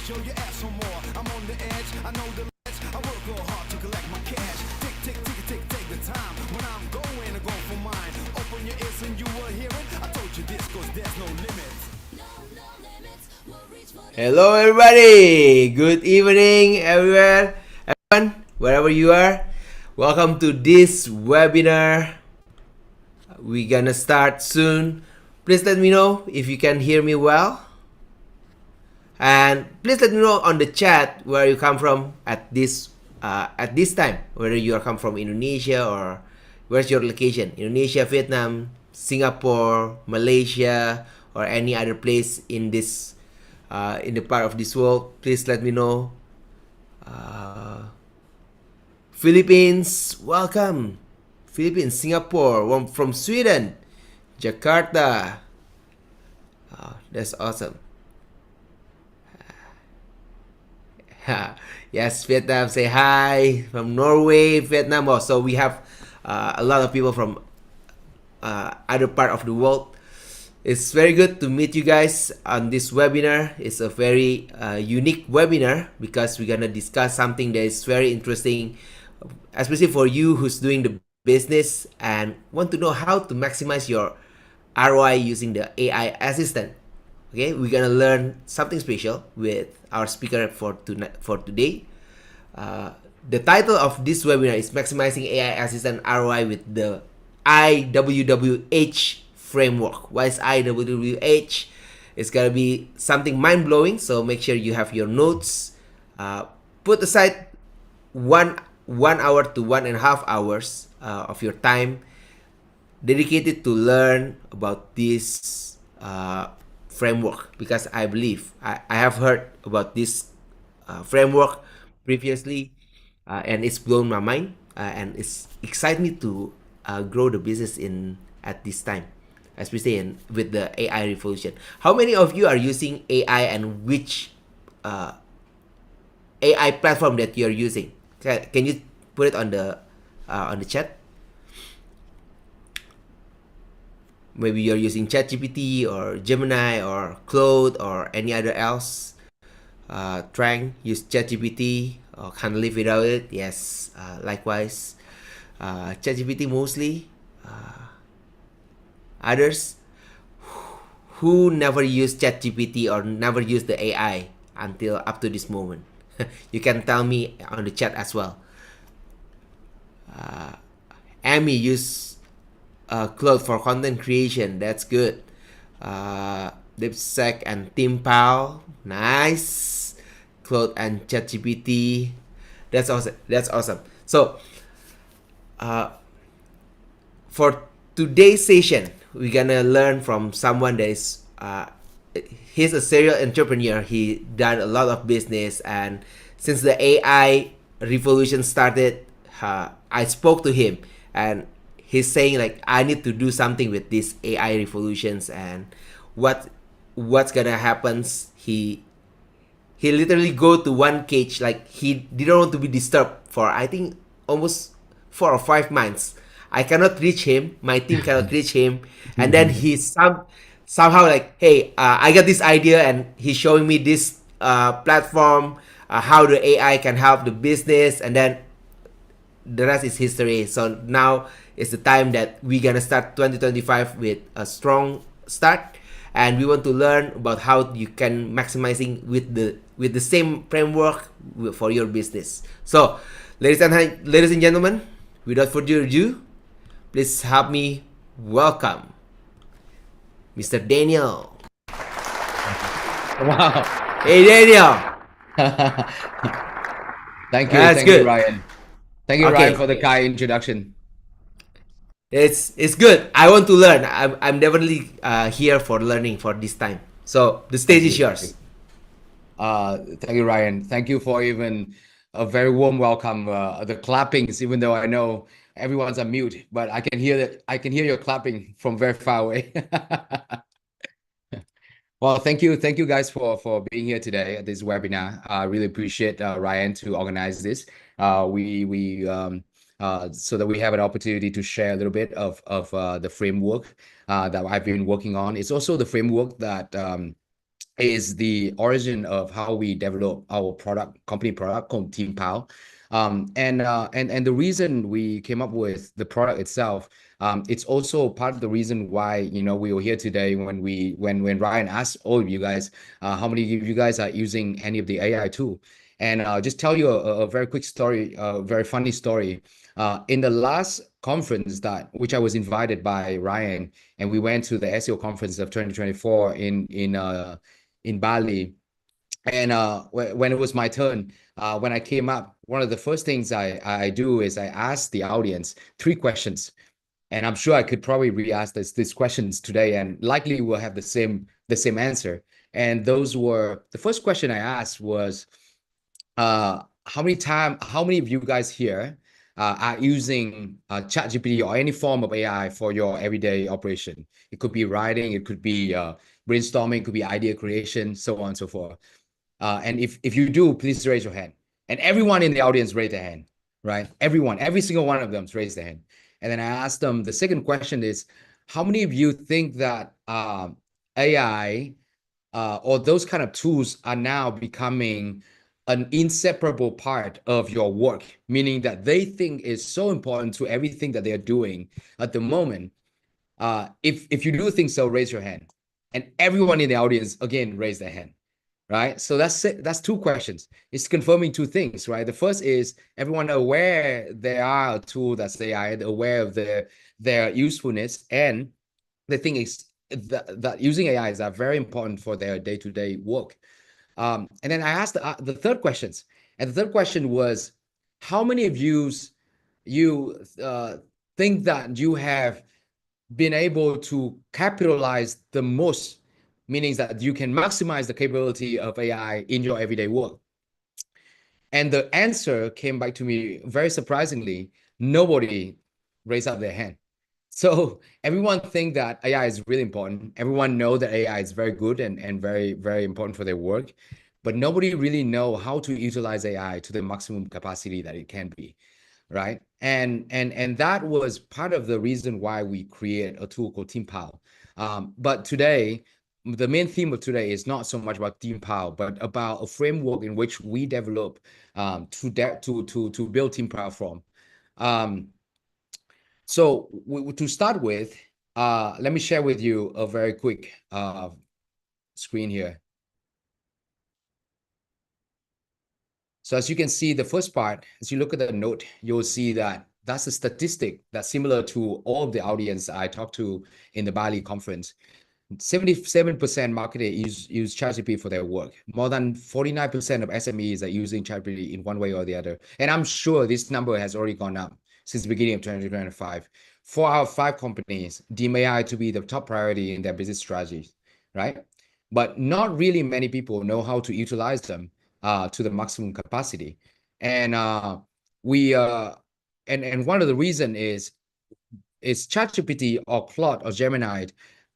show your ass some more. I'm on the edge, I know the ledge. I work real hard to collect my cash. Tick, tick, tick, tick, take the time. When I'm going, I go for mine. Open your ears and you will hear it. I told you this, cause there's no limits. Hello, everybody. Good evening, everywhere, everyone, wherever you are. Welcome to this webinar. We're gonna start soon. Please let me know if you can hear me well, and please let me know on the chat where you come from at this time. Whether you are come from Indonesia or where's your location? Indonesia, Vietnam, Singapore, Malaysia, or any other place in this. In the part of this world, please let me know. Philippines, welcome. Philippines, Singapore, one from Sweden, Jakarta. That's awesome. Yes, Vietnam, say hi. From Norway, Vietnam. So we have a lot of people from other part of the world. It's very good to meet you guys on this webinar. It's a very unique webinar because we're gonna discuss something that is very interesting, especially for you who's doing the business and want to know how to maximize your ROI using the AI assistant. Okay, we're gonna learn something special with our speaker for today. The title of this webinar is Maximizing AI Assistant ROI with the IWWH framework. What is IWWH? It's gonna be something mind-blowing, so make sure you have your notes. Put aside one hour to 1.5 hours of your time dedicated to learn about this framework, because I believe I have heard about this framework previously, and it's blown my mind, and it's excited me to grow the business at this time, especially with the AI revolution. How many of you are using AI, and which AI platform that you're using? Can you put it on the chat? Maybe you're using ChatGPT or Gemini or Claude or any other else. Trying use ChatGPT or can't live without it. Yes, likewise. ChatGPT mostly. Others who never use ChatGPT or never use the AI until up to this moment. You can tell me on the chat as well. Amy use Claude for content creation. That's good. Dipsec and Tim Powell. Nice. Claude and ChatGPT. That's awesome. So, for today's session, we're gonna learn from someone that is he's a serial entrepreneur. He done a lot of business, and since the AI revolution started, I spoke to him, and he's saying like, I need to do something with these AI revolutions, and what's gonna happen. He literally go to one cage, like he didn't want to be disturbed for I think almost 4 or 5 months. I cannot reach him. My team cannot reach him. And then he somehow like, hey, I got this idea, and he's showing me this platform, how the AI can help the business, and then the rest is history. So now is the time that we're gonna start 2025 with a strong start, and we want to learn about how you can maximizing with the same framework for your business. So, ladies and gentlemen, without further ado, please help me welcome Mr. Daniel. Wow. Hey, Daniel. Thank you. That's Thank good. you, Ryan. Thank you, Okay. Ryan, for the kind introduction. It's good. I want to learn. I'm definitely here for learning for this time. So the stage is yours. Thank you, Ryan. Thank you for even a very warm welcome. The clappings, even though I know everyone's on mute, but I can hear that. I can hear your clapping from very far away. Well, thank you guys for being here today at this webinar. I really appreciate Ryan to organize this. So that we have an opportunity to share a little bit of the framework that I've been working on. It's also the framework that is the origin of how we develop our company product called Team Pow. And the reason we came up with the product itself, it's also part of the reason why, you know, we were here today when Ryan asked all of you guys, how many of you guys are using any of the AI tool. And I'll just tell you a very quick story, a very funny story. In the last conference which I was invited by Ryan, and we went to the SEO conference of 2024 in Bali. And when it was my turn, when I came up, one of the first things I do is I ask the audience 3 questions. And I'm sure I could probably re-ask these questions today, and likely we'll have the same answer. And those were, the first question I asked was, how many of you guys here are using ChatGPT or any form of AI for your everyday operation? It could be writing, it could be brainstorming, it could be idea creation, so on and so forth. And if you do, please raise your hand. And everyone in the audience raised their hand, right? Everyone, every single one of them raised their hand. And then I asked them, the second question is, how many of you think that AI or those kind of tools are now becoming an inseparable part of your work, meaning that they think is so important to everything that they're doing at the moment? If you do think so, raise your hand. And everyone in the audience, again, raised their hand, right? So that's it. That's 2 questions. It's confirming 2 things, right? The first is everyone aware there are a tool that's AI, aware of their usefulness. And the thing is that using AI is very important for their day-to-day work. And then I asked the third questions. And the third question was, how many of you think that you have been able to capitalize the most, meaning that you can maximize the capability of AI in your everyday work? And the answer came back to me very surprisingly. Nobody raised up their hand. So everyone think that AI is really important. Everyone know that AI is very good and very, very important for their work, but nobody really know how to utilize AI to the maximum capacity that it can be, right? And that was part of the reason why we create a tool called Team Pow. But today, the main theme of today is not so much about Team Pow, but about a framework in which we develop to build Team Pow from. So to start with, let me share with you a very quick screen here. So as you can see, the first part, as you look at the note, you'll see that that's a statistic that's similar to all of the audience I talked to in the Bali conference. 77% marketers use ChatGPT for their work. More than 49% of SMEs are using ChatGPT in one way or the other. And I'm sure this number has already gone up since the beginning of 2025. 4 out of 5 companies deem AI to be the top priority in their business strategies, right? But not really many people know how to utilize them to the maximum capacity. And and one of the reason is ChatGPT or Claude or Gemini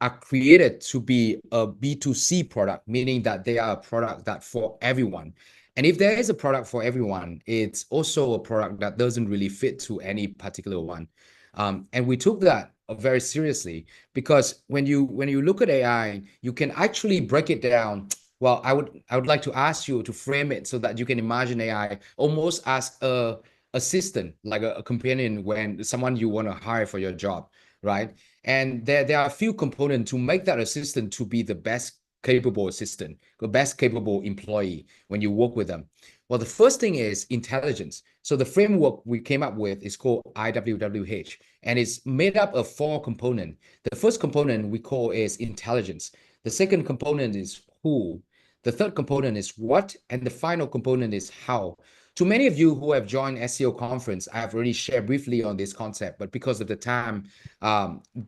are created to be a B2C product, meaning that they are a product that for everyone. And if there is a product for everyone, it's also a product that doesn't really fit to any particular one. And we took that very seriously, because when you look at AI, you can actually break it down. Well, I would like to ask you to frame it so that you can imagine AI almost as a assistant, like a companion, when someone you want to hire for your job, right? And there are a few components to make that assistant to be the best capable assistant, the best capable employee when you work with them. Well, the first thing is intelligence. So the framework we came up with is called IWWH, and it's made up of 4 components. The first component we call is intelligence. The second component is who. The third component is what, and the final component is how. To many of you who have joined SEO conference, I have already shared briefly on this concept, but because of the time,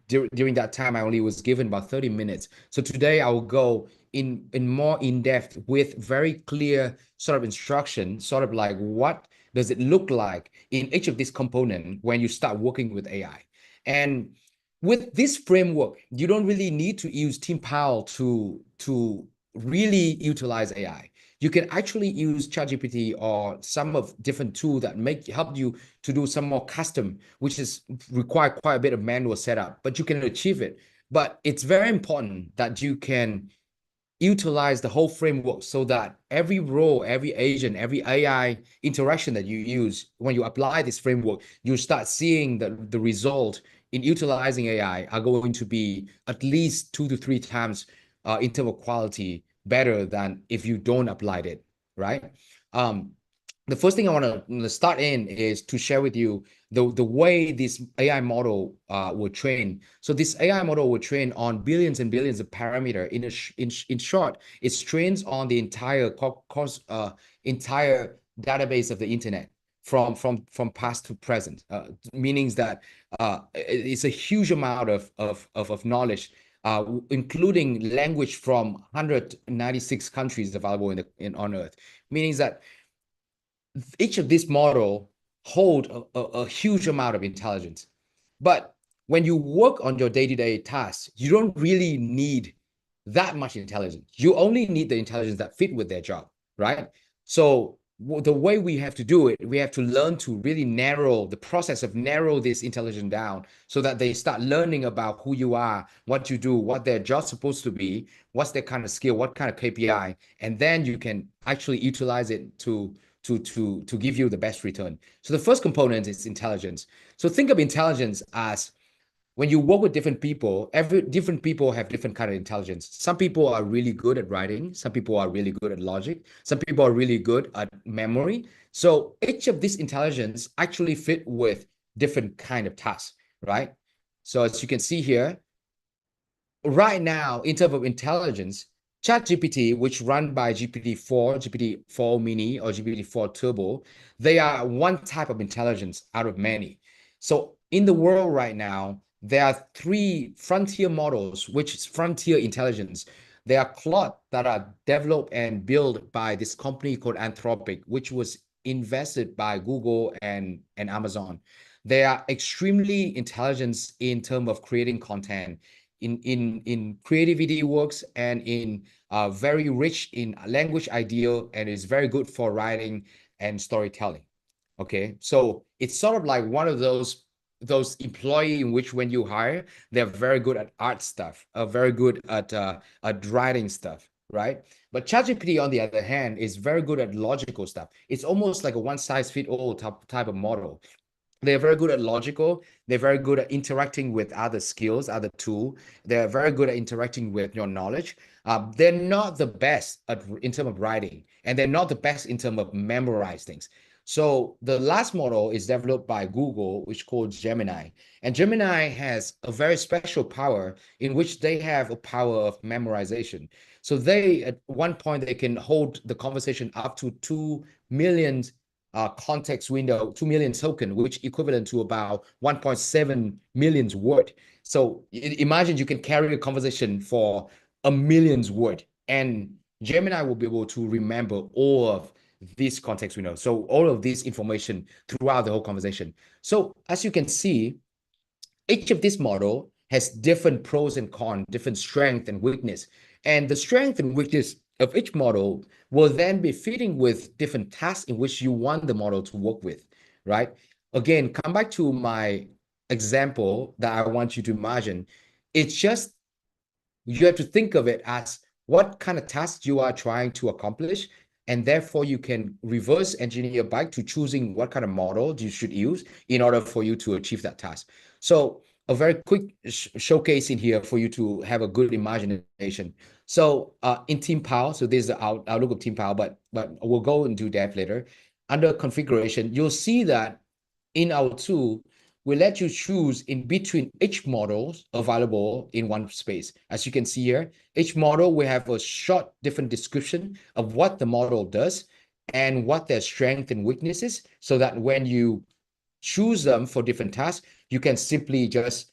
during that time, I only was given about 30 minutes. So today I will go in more in depth with very clear sort of instruction, sort of like what does it look like in each of these components when you start working with AI. And with this framework, you don't really need to use Team Powell to really utilize AI. You can actually use ChatGPT or some of different tools that help you to do some more custom, which is require quite a bit of manual setup, but you can achieve it. But it's very important that you can utilize the whole framework so that every role, every agent, every AI interaction that you use, when you apply this framework, you start seeing that the result in utilizing AI are going to be at least 2 to 3 times in terms of quality better than if you don't apply it, right? The first thing I want to start in is to share with you the way this AI model will train. So this AI model will train on billions and billions of parameter. In short, it trains on the entire entire database of the internet from past to present. Meaning that it's a huge amount of knowledge, including language from 196 countries available on Earth. Meaning that each of these model hold a huge amount of intelligence. But when you work on your day-to-day tasks, you don't really need that much intelligence. You only need the intelligence that fit with their job, right? So the way we have to do it, we have to learn to really narrow the process of narrow this intelligence down so that they start learning about who you are, what you do, what their job's supposed to be, what's their kind of skill, what kind of KPI, and then you can actually utilize it to give you the best return. So the first component is intelligence. So think of intelligence as when you work with different people, different people have different kind of intelligence. Some people are really good at writing. Some people are really good at logic. Some people are really good at memory. So each of these intelligence actually fit with different kind of tasks, right? So as you can see here, right now, in terms of intelligence, ChatGPT, which run by GPT-4, GPT-4 Mini, or GPT-4 Turbo, they are one type of intelligence out of many. So in the world right now, there are 3 frontier models, which is frontier intelligence. They are Claude that are developed and built by this company called Anthropic, which was invested by Google and Amazon. They are extremely intelligent in terms of creating content, in creativity works, and in very rich in language ideal, and is very good for writing and storytelling. Okay, so it's sort of like one of those employee in which when you hire, they're very good at art stuff, very good at writing stuff, right? But ChatGPT, on the other hand, is very good at logical stuff. It's almost like a one-size-fits-all type of model. They're very good at logical. They're very good at interacting with other skills, other tool. They're very good at interacting with your knowledge. They're not the best in terms of writing, and they're not the best in terms of memorize things. So the last model is developed by Google, which called Gemini. And Gemini has a very special power in which they have a power of memorization. So they, at one point, they can hold the conversation up to 2 million context window, 2 million token, which equivalent to about 1.7 million word. So imagine you can carry a conversation for 1 million word, and Gemini will be able to remember all of this context window. So all of this information throughout the whole conversation. So as you can see, each of this model has different pros and cons, different strength and weakness. And the strength and weakness of each model will then be fitting with different tasks in which you want the model to work with, right? Again, come back to my example that I want you to imagine. It's just, you have to think of it as what kind of tasks you are trying to accomplish, and therefore you can reverse engineer back to choosing what kind of model you should use in order for you to achieve that task. So a very quick showcase in here for you to have a good imagination. So in Team Power, so this is the outlook of Team Power, but we'll go and do that later. Under configuration, you'll see that in our tool, we let you choose in between each models available in one space. As you can see here, each model will have a short different description of what the model does and what their strength and weaknesses, so that when you choose them for different tasks, you can simply just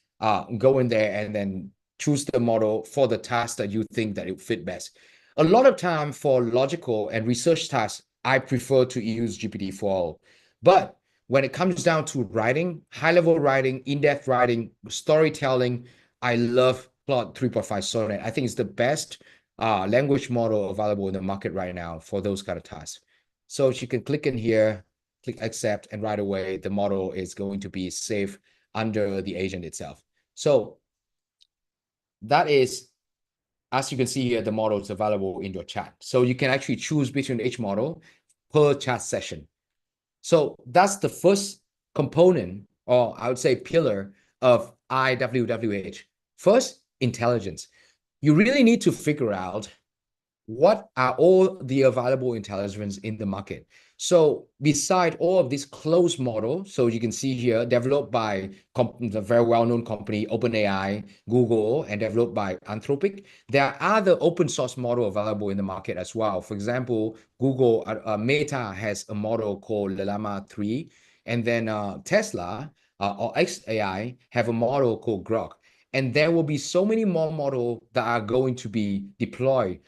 go in there and then choose the model for the task that you think that it fit best. A lot of time for logical and research tasks, I prefer to use GPT-4. But when it comes down to writing, high-level writing, in-depth writing, storytelling, I love Claude 3.5 Sonnet. I think it's the best language model available in the market right now for those kind of tasks. So you can click in here, click accept, and right away the model is going to be saved under the agent itself. So that is as you can see here, the model is available in your chat. So you can actually choose between each model per chat session. So that's the first component, or I would say pillar of IWWH. First, intelligence. You really need to figure out what are all the available intelligence in the market. So beside all of this closed model, so you can see here, developed by the very well-known company, OpenAI, Google, and developed by Anthropic, there are other open source model available in the market as well. For example, Google, Meta has a model called Llama 3, and then Tesla or XAI have a model called Grok. And there will be so many more models that are going to be deployed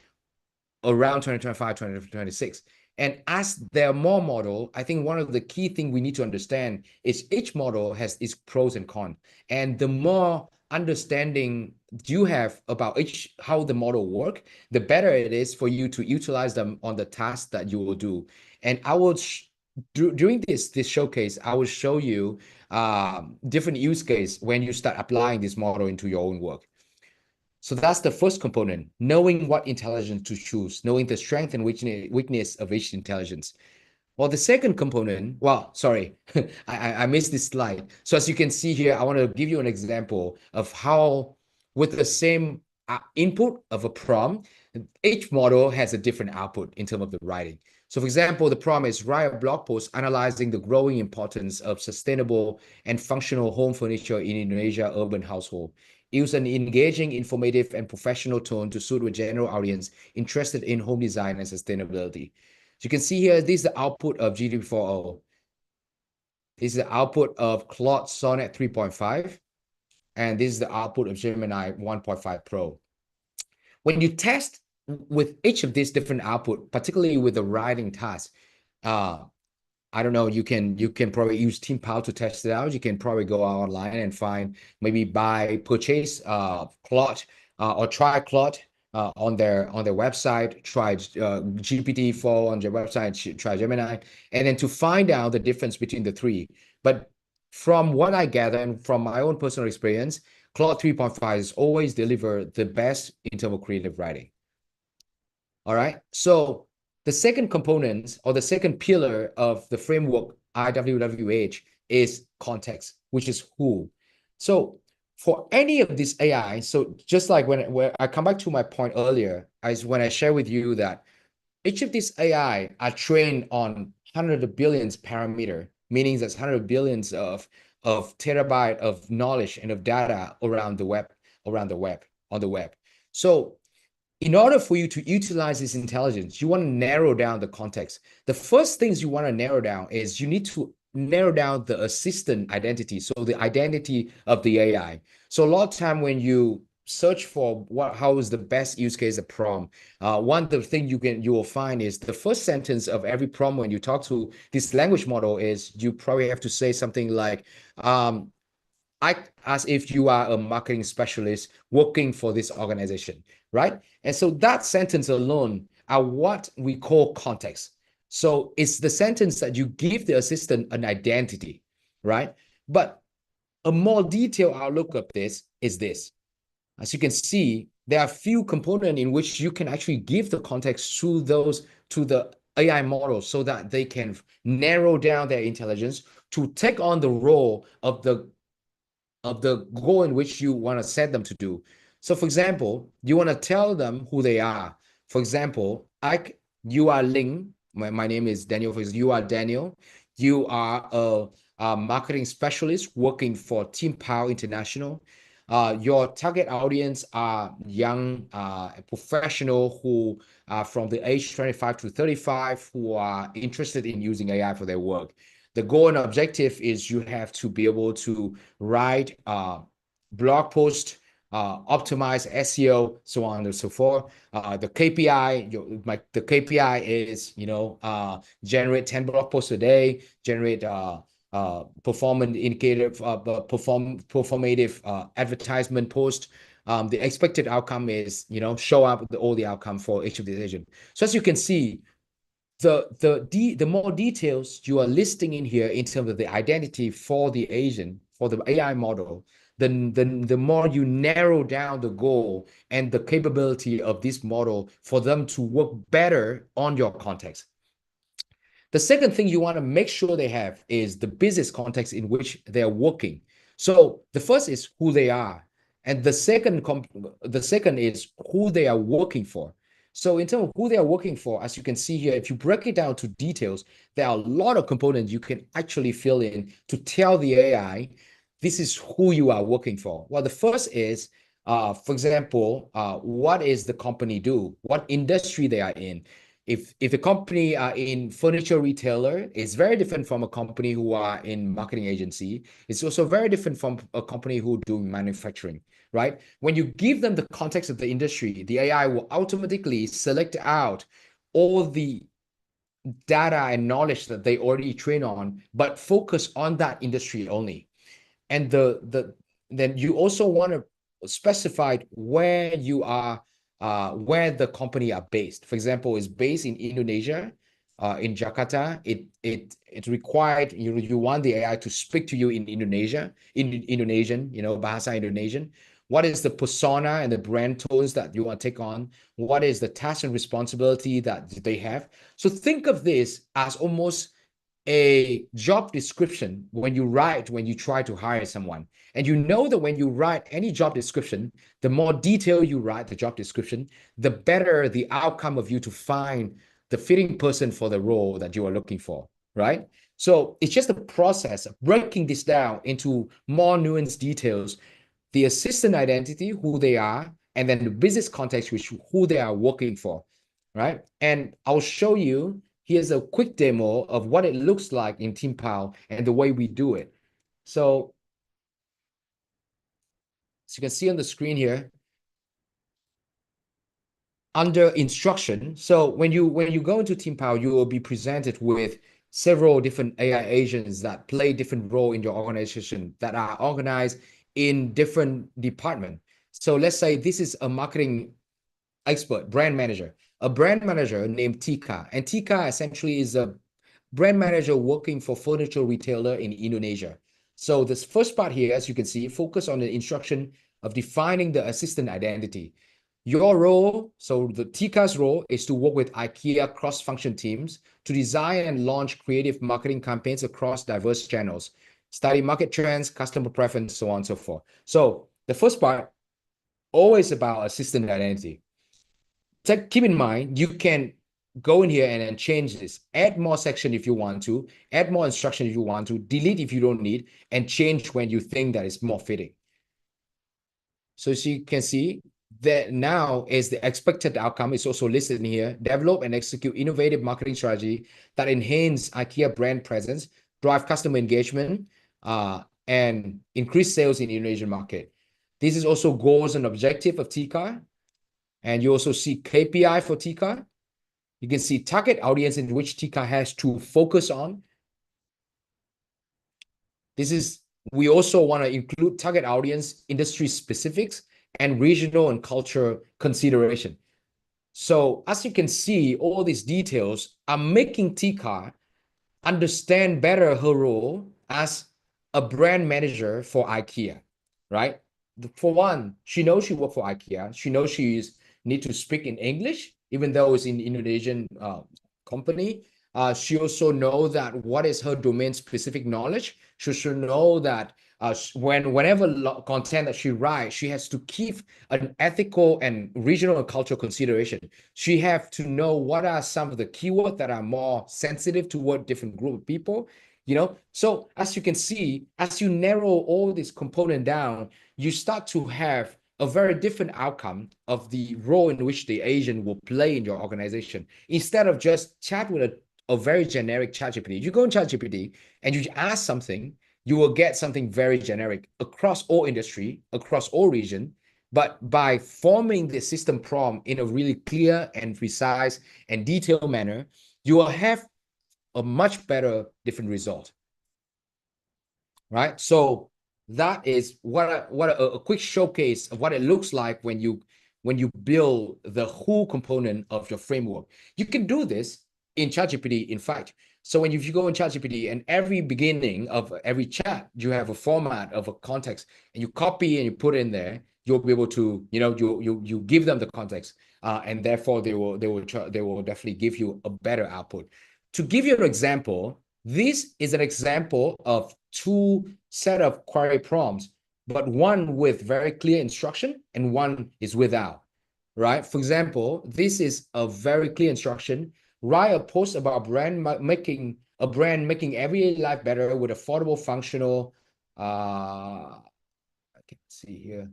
around 2025, 2026. And as there are more model, I think one of the key things we need to understand is each model has its pros and cons. And the more understanding you have about how the model work, the better it is for you to utilize them on the task that you will do. And I will during this showcase, I will show you different use case when you start applying this model into your own work. So that's the first component, knowing what intelligence to choose, knowing the strength and weakness of each intelligence. Well, the second component, well, sorry, I missed this slide. So as you can see here, I want to give you an example of how with the same input of a prompt, each model has a different output in terms of the writing. So for example, the prompt is write a blog post analyzing the growing importance of sustainable and functional home furniture in Indonesia urban household. Use an engaging, informative, and professional tone to suit a general audience interested in home design and sustainability. So you can see here, this is the output of GPT-4o. This is the output of Claude Sonnet 3.5. And this is the output of Gemini 1.5 Pro. When you test with each of these different output, particularly with the writing task, I don't know, you can probably use Team Power to test it out. You can probably go online and find, maybe purchase Claude or try Claude on their website, try GPT-4 on their website, try Gemini, and then to find out the difference between the three. But from what I gather and from my own personal experience, Claude 3.5 has always delivered the best in terms of creative writing. All right, so the second component or the second pillar of the framework IWWH is context, which is who. So for any of this AI, so just like when I come back to my point earlier, when I share with you that each of these AI are trained on hundreds of billions parameter, meaning that's hundreds of billions of terabyte of knowledge and of data around the web, on the web. So in order for you to utilize this intelligence, you want to narrow down the context. The first things you want to narrow down is you need to narrow down the assistant identity, so the identity of the AI. So a lot of time when you search for how is the best use case of prompt, one of the things you will find is the first sentence of every prompt when you talk to this language model is you probably have to say something like, as if you are a marketing specialist working for this organization, right? And so that sentence alone are what we call context. So it's the sentence that you give the assistant an identity, right? But a more detailed outlook of this is this. As you can see, there are a few components in which you can actually give the context to the AI models so that they can narrow down their intelligence to take on the role of the goal in which you want to set them to do. So for example, you want to tell them who they are. For example, you are Ling. My name is Daniel. For example, you are Daniel. You are a marketing specialist working for Team Power International. Your target audience are young professional who are from the age 25 to 35 who are interested in using AI for their work. The goal and objective is you have to be able to write blog post, optimize SEO, so on and so forth. The KPI, the KPI is generate 10 blog posts a day, generate performance indicator, performative advertisement post. The expected outcome is show up all the outcome for each of the agent. So as you can see, the more details you are listing in here in terms of the identity for the agent, for the AI model, the more you narrow down the goal and the capability of this model for them to work better on your context. The second thing you want to make sure they have is the business context in which they are working. So the first is who they are, and the second is who they are working for. So in terms of who they are working for, as you can see here, if you break it down to details, there are a lot of components you can actually fill in to tell the AI this is who you are working for. Well, the first is, for example, what is the company do? What industry they are in? If a company are in furniture retailer, it's very different from a company who are in marketing agency. It's also very different from a company who do manufacturing, right? When you give them the context of the industry, the AI will automatically select out all the data and knowledge that they already train on, but focus on that industry only. And then you also want to specify where you are, where the company are based. For example, is based in Indonesia, in Jakarta. It required you want the AI to speak to you in Indonesia, in Indonesian, bahasa Indonesian. What is the persona and the brand tones that you want to take on? What is the task and responsibility that they have? So think of this as almost a job description when you try to hire someone. And you know that when you write any job description, the more detail you write the job description, the better the outcome of you to find the fitting person for the role that you are looking for, right? So it's just a process of breaking this down into more nuanced details, the assistant identity, who they are, and then the business context, which who they are working for, right? And I'll show you, here's a quick demo of what it looks like in TeamPal and the way we do it. So as you can see on the screen here, under instruction, so when you go into TeamPal, you will be presented with several different AI agents that play different role in your organization that are organized in different departments. So let's say this is a marketing expert, brand manager, a brand manager named Tika. And Tika essentially is a brand manager working for furniture retailer in Indonesia. So this first part here, as you can see, focus on the instruction of defining the assistant identity. Your role, so the Tika's role is to work with IKEA cross-function teams to design and launch creative marketing campaigns across diverse channels, study market trends, customer preference, so on and so forth. So the first part, always about assistant identity. Keep in mind, you can go in here and then change this, add more section if you want to, add more instruction if you want to, delete if you don't need, and change when you think that is more fitting. So as you can see, that now is the expected outcome is also listed in here. Develop and execute innovative marketing strategy that enhance IKEA brand presence, drive customer engagement, and increase sales in the Indonesian market. This is also goals and objective of Tika. And you also see KPI for Tika. You can see target audience in which Tika has to focus on. We also want to include target audience, industry specifics, and regional and culture consideration. So as you can see, all these details are making Tika understand better her role as a brand manager for IKEA, right? For one, she knows she works for IKEA. She knows she need to speak in English, even though it's in Indonesian company. She also know that what is her domain specific knowledge. She should know that whenever content that she writes, she has to keep an ethical and regional and cultural consideration. She have to know what are some of the keywords that are more sensitive toward different group of people. So as you can see, as you narrow all this component down, you start to have a very different outcome of the role in which the agent will play in your organization. Instead of just chat with a very generic ChatGPT, you go in ChatGPT and you ask something, you will get something very generic across all industry, across all region. But by forming the system prompt in a really clear and precise and detailed manner, you will have a much better different result, right? So that is what a quick showcase of what it looks like when you build the whole component of your framework. You can do this in ChatGPT, in fact. So when if you go in ChatGPT and every beginning of every chat, you have a format of a context and you copy and you put in there, you'll be able to, you give them the context, and therefore they will definitely give you a better output. To give you an example, this is an example of two set of query prompts, but one with very clear instruction and one is without, right? For example, this is a very clear instruction. Write a post about making everyday life better with affordable, functional, I can see here,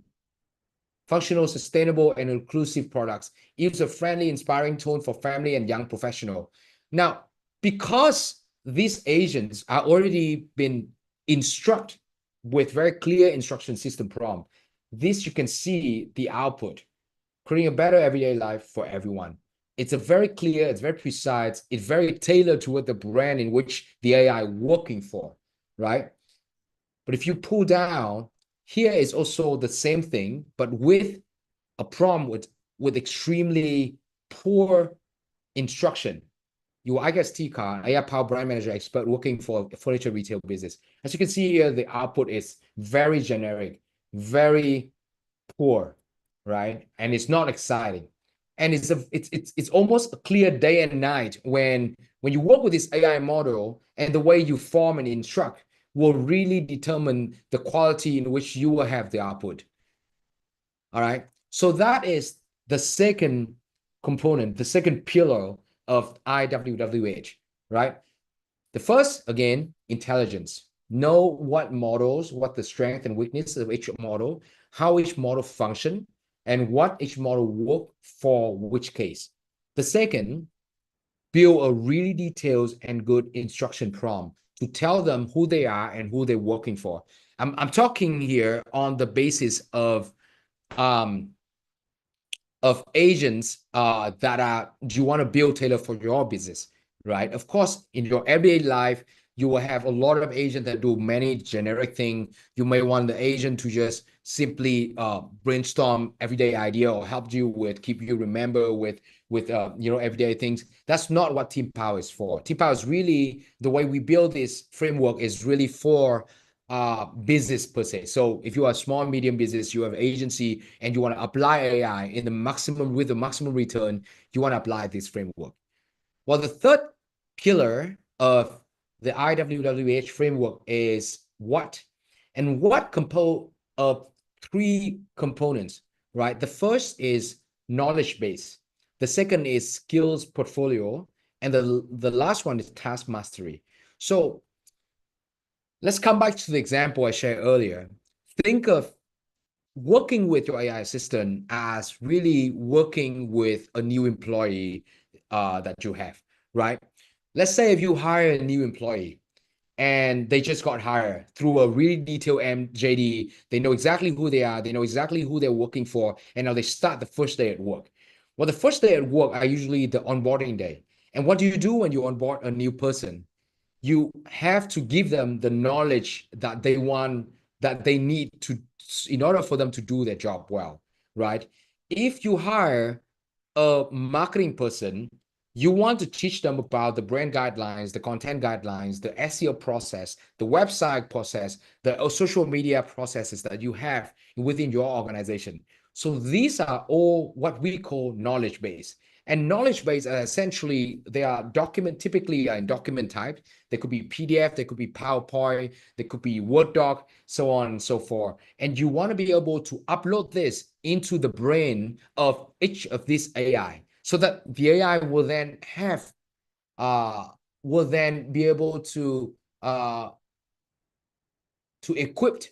functional, sustainable, and inclusive products. Use a friendly, inspiring tone for family and young professional. Now, because these agents are already been instructed with very clear instruction system prompt, this you can see the output, creating a better everyday life for everyone. It's a very clear, it's very precise, it's very tailored toward the brand in which the AI working for, right? But if you pull down, here is also the same thing, but with a prompt with extremely poor instruction. I guess Tika, AI Power Brand Manager expert working for a furniture retail business. As you can see here, the output is very generic, very poor, right? And it's not exciting. And it's almost a clear day and night when you work with this AI model, and the way you form and instruct will really determine the quality in which you will have the output. All right. So that is the second component, the second pillar of IWWH, right? The first, again, intelligence. Know what models, what the strength and weakness of each model, how each model function, and what each model work for which case. The second, build a really detailed and good instruction prompt to tell them who they are and who they're working for. I'm talking here on the basis of agents that you want to build tailor for your business, right? Of course, in your everyday life, you will have a lot of agents that do many generic things. You may want the agent to just simply brainstorm everyday idea or help you with, keep you remember with everyday things. That's not what Team Power is for. Team Power is really, the way we build this framework is really for business per se. So if you are a small, medium business, you have agency and you want to apply AI in the maximum with the maximum return, you want to apply this framework. Well, the third pillar of the IWWH framework is what, and what compose of three components, right? The first is knowledge base. The second is skills portfolio. And the last one is task mastery. So let's come back to the example I shared earlier. Think of working with your AI assistant as really working with a new employee that you have, right? Let's say if you hire a new employee and they just got hired through a really detailed MJD, they know exactly who they are, they know exactly who they're working for, and now they start the first day at work. Well, the first day at work are usually the onboarding day. And what do you do when you onboard a new person? You have to give them the knowledge that they want, that they need to, in order for them to do their job well, right? If you hire a marketing person, you want to teach them about the brand guidelines, the content guidelines, the SEO process, the website process, the social media processes that you have within your organization. So these are all what we call knowledge base. And knowledge base are essentially, they are typically in document type. They could be PDF, they could be PowerPoint, they could be Word doc, so on and so forth. And you want to be able to upload this into the brain of each of these AI, so that the AI will then be able to equip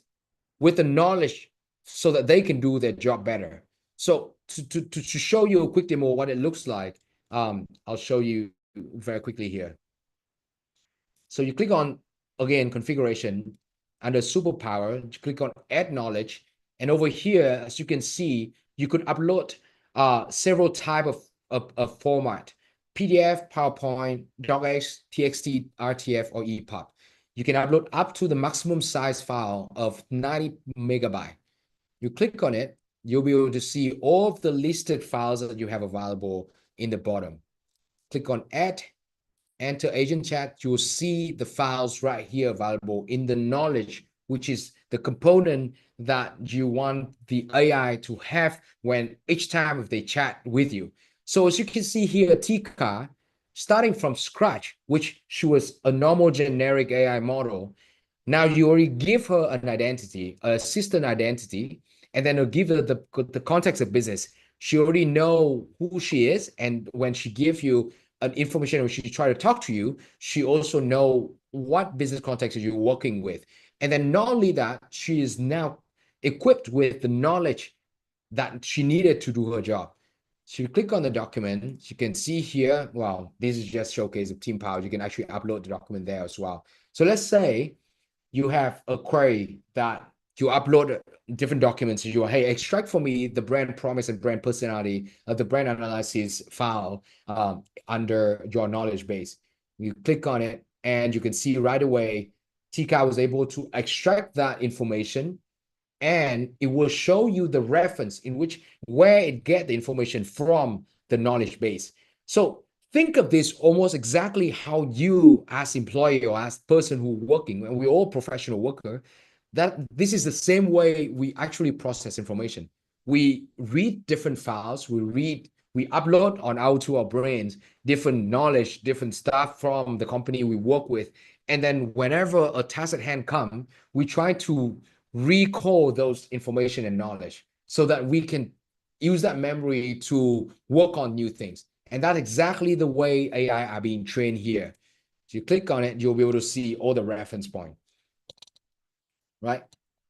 with the knowledge so that they can do their job better. So to show you a quick demo of what it looks like, I'll show you very quickly here. So you click on, again, configuration. Under superpower, you click on add knowledge. And over here, as you can see, you could upload several type of format: PDF, PowerPoint, docx, TXT, RTF, or EPUB. You can upload up to the maximum size file of 90 megabyte. You click on it, you'll be able to see all of the listed files that you have available in the bottom. Click on add, enter agent chat, you'll see the files right here available in the knowledge, which is the component that you want the AI to have when each time if they chat with you. So as you can see here, Tika, starting from scratch, which she was a normal generic AI model. Now you already give her an identity, an assistant identity, and then you'll give her the context of business. She already know who she is, and when she give you an information, when she try to talk to you, she also know what business context you're working with. And then not only that, she is now equipped with the knowledge that she needed to do her job. So you click on the document, you can see here, well, this is just showcase of Team Power. You can actually upload the document there as well. So let's say you have a query that you upload different documents. You hey, extract for me the brand promise and brand personality of the brand analysis file under your knowledge base. You click on it and you can see right away, Tika was able to extract that information, and it will show you the reference in which where it get the information from the knowledge base. So think of this almost exactly how you as employee or as person who working, and we're all professional worker, that this is the same way we actually process information. We read different files, we upload on our brains different knowledge, different stuff from the company we work with. And then whenever a task at hand come, we try to recall those information and knowledge so that we can use that memory to work on new things. And that's exactly the way AI are being trained here. So you click on it, you'll be able to see all the reference point, right?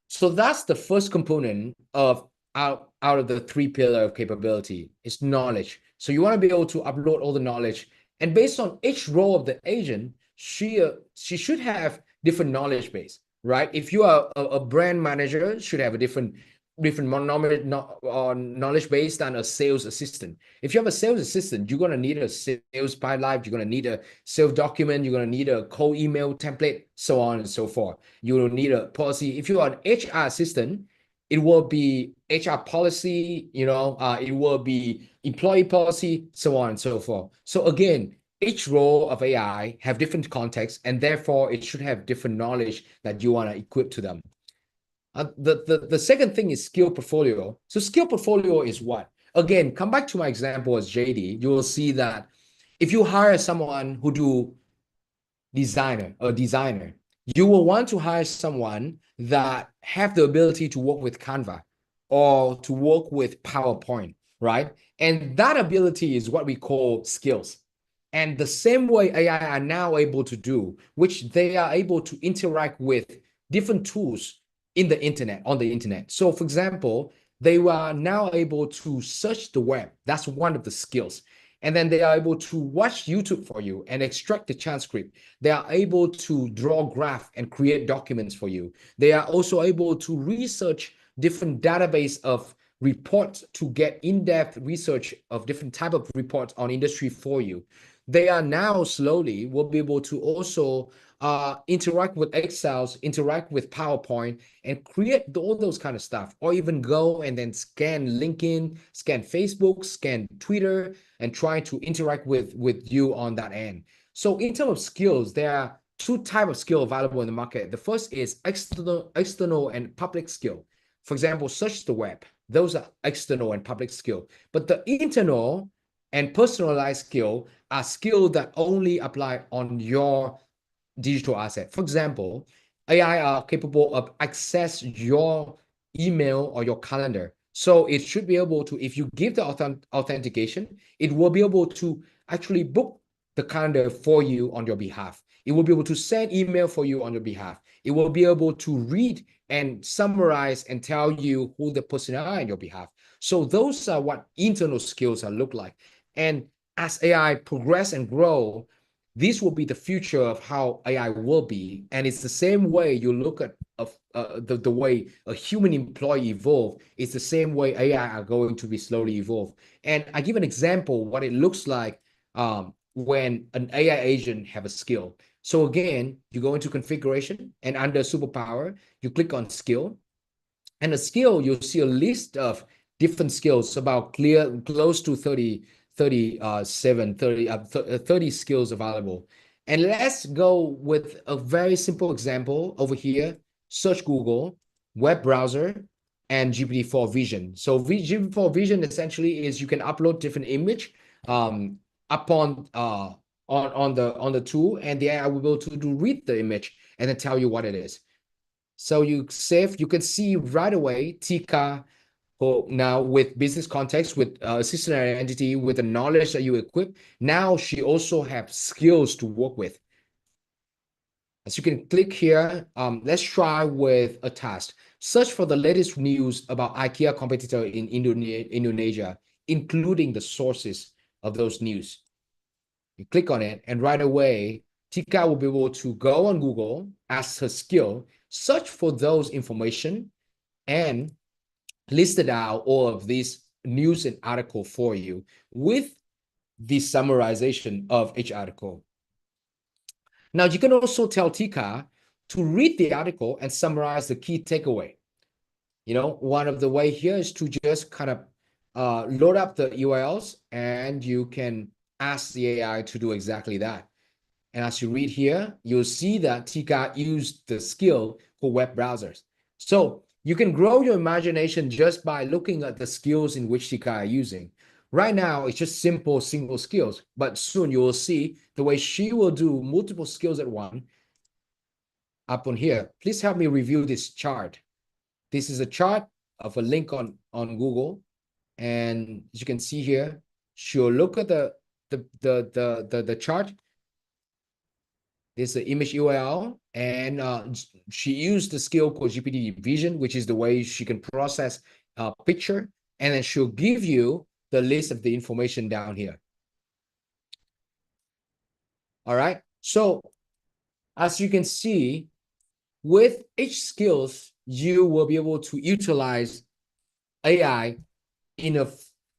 So that's the first component of out of the three pillar of capability is knowledge. So you want to be able to upload all the knowledge, and based on each role of the agent, she should have different knowledge base, right? If you are a brand manager, should have a different knowledge base than a sales assistant. If you have a sales assistant, you're going to need a sales pipeline, you're going to need a sales document, you're going to need a cold email template, so on and so forth. You will need a policy. If you are an HR assistant, it will be HR policy, it will be employee policy, so on and so forth. So again, each role of AI have different contexts, and therefore it should have different knowledge that you want to equip to them. The second thing is skill portfolio. So skill portfolio is what? Again, come back to my example as JD, you will see that if you hire someone who do designer, you will want to hire someone that have the ability to work with Canva or to work with PowerPoint, right? And that ability is what we call skills. And the same way AI are now able to do, which they are able to interact with different tools on the internet. So for example, they are now able to search the web. That's one of the skills. And then they are able to watch YouTube for you and extract the transcript. They are able to draw graph and create documents for you. They are also able to research different database of reports to get in-depth research of different type of reports on industry for you. They are now slowly will be able to also interact with Excel, interact with PowerPoint, and create all those kind of stuff, or even go and then scan LinkedIn, scan Facebook, scan Twitter, and try to interact with you on that end. So in terms of skills, there are two types of skill available in the market. The first is external and public skill. For example, search the web. Those are external and public skill. But the internal and personalized skill are skills that only apply on your digital asset. For example, AI are capable of access your email or your calendar. So it should be able to, if you give the authentication, it will be able to actually book the calendar for you on your behalf. It will be able to send email for you on your behalf. It will be able to read and summarize and tell you who the person are on your behalf. So those are what internal skills look like. And as AI progress and grow, this will be the future of how AI will be. And it's the same way you look at the way a human employee evolve. It's the same way AI are going to be slowly evolve. And I give an example what it looks like when an AI agent have a skill. So again, you go into configuration, and under superpower, you click on skill. And the skill, you'll see a list of different skills, about close to 30 30 skills available. And let's go with a very simple example over here. Search Google, web browser, and GPT-4 Vision. So GPT-4 Vision essentially is you can upload different image upon on the tool, and the AI will be able to read the image and then tell you what it is. So you can see right away Tika, who now with business context, with assistant identity, with the knowledge that you equip, now she also have skills to work with. As you can click here, let's try with a task. Search for the latest news about IKEA competitor in Indonesia, including the sources of those news. You click on it, and right away, Tika will be able to go on Google, as her skill, search for those information, and listed out all of these news and article for you with the summarization of each article. Now, you can also tell Tika to read the article and summarize the key takeaway. You know, one of the way here is to just kind of load up the URLs, and you can ask the AI to do exactly that. And as you read here, you'll see that Tika used the skill for web browsers. So you can grow your imagination just by looking at the skills in which Tika are using. Right now, it's just simple single skills, but soon you will see the way she will do multiple skills at once up on here. Please help me review this chart. This is a chart of a link on Google. And as you can see here, she'll look at the chart. This is the image URL, and she used the skill called GPT Vision, which is the way she can process a picture, and then she'll give you the list of the information down here. All right. So as you can see, with each skills, you will be able to utilize AI in a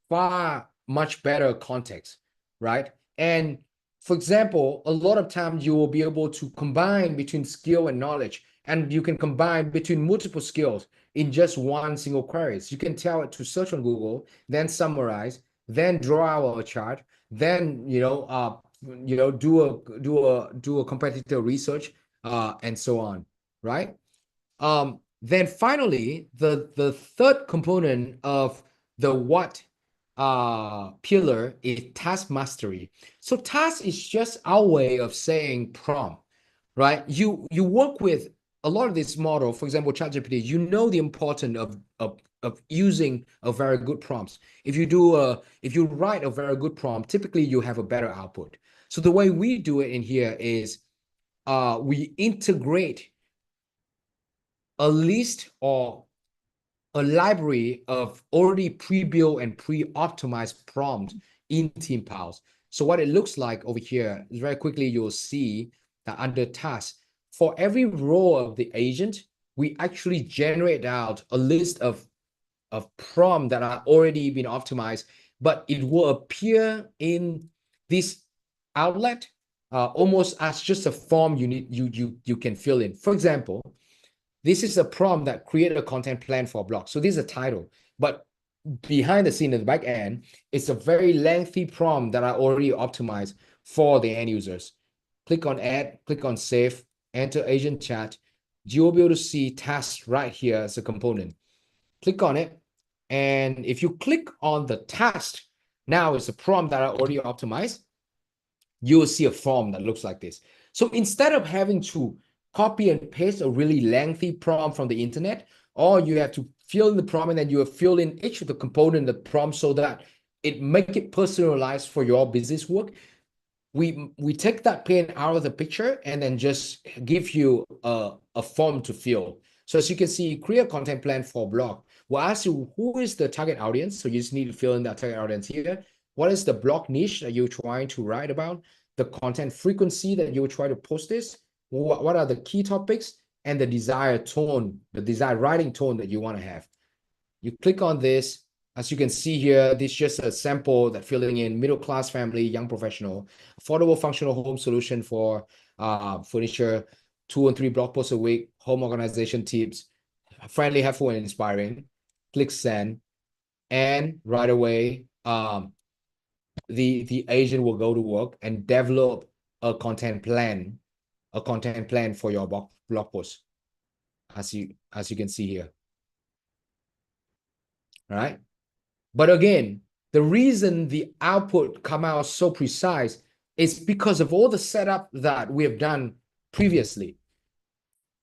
far much better context, right? And for example, a lot of times you will be able to combine between skill and knowledge, and you can combine between multiple skills in just one single query. So you can tell it to search on Google, then summarize, then draw out a chart, then do a competitor research, and so on, right? Then finally, the third component of the what pillar is task mastery. So task is just our way of saying prompt, right? You work with a lot of this model, for example, ChatGPT, you know the importance of using a very good prompts. If you write a very good prompt, typically you have a better output. So the way we do it in here is we integrate a list or a library of already pre-built and pre-optimized prompts in TeamPulse. So what it looks like over here is very quickly you'll see that under task, for every role of the agent, we actually generate out a list of prompts that are already been optimized, but it will appear in this outlet almost as just a form you can fill in. For example, this is a prompt that create a content plan for a blog. So this is a title, but behind the scene in the back end, it's a very lengthy prompt that I already optimized for the end users. Click on add, click on save, enter agent chat. You'll be able to see tasks right here as a component. Click on it. And if you click on the task, now it's a prompt that I already optimized. You will see a form that looks like this. So instead of having to copy and paste a really lengthy prompt from the internet, or you have to fill in the prompt and then you have fill in each of the component of the prompt so that it make it personalized for your business work. We take that pain out of the picture and then just give you a form to fill. So as you can see, create a content plan for a blog. We'll ask you who is the target audience. So you just need to fill in that target audience here. What is the blog niche that you're trying to write about? The content frequency that you will try to post this. What are the key topics and the desired tone, the desired writing tone that you want to have. You click on this. As you can see here, this is just a sample that filling in middle-class family, young professional, affordable functional home solution for furniture, 2 and 3 blog posts a week, home organization tips, friendly, helpful, and inspiring. Click send, and right away, the agent will go to work and develop a content plan for your blog post, as you can see here. All right. But again, the reason the output come out so precise is because of all the setup that we have done previously.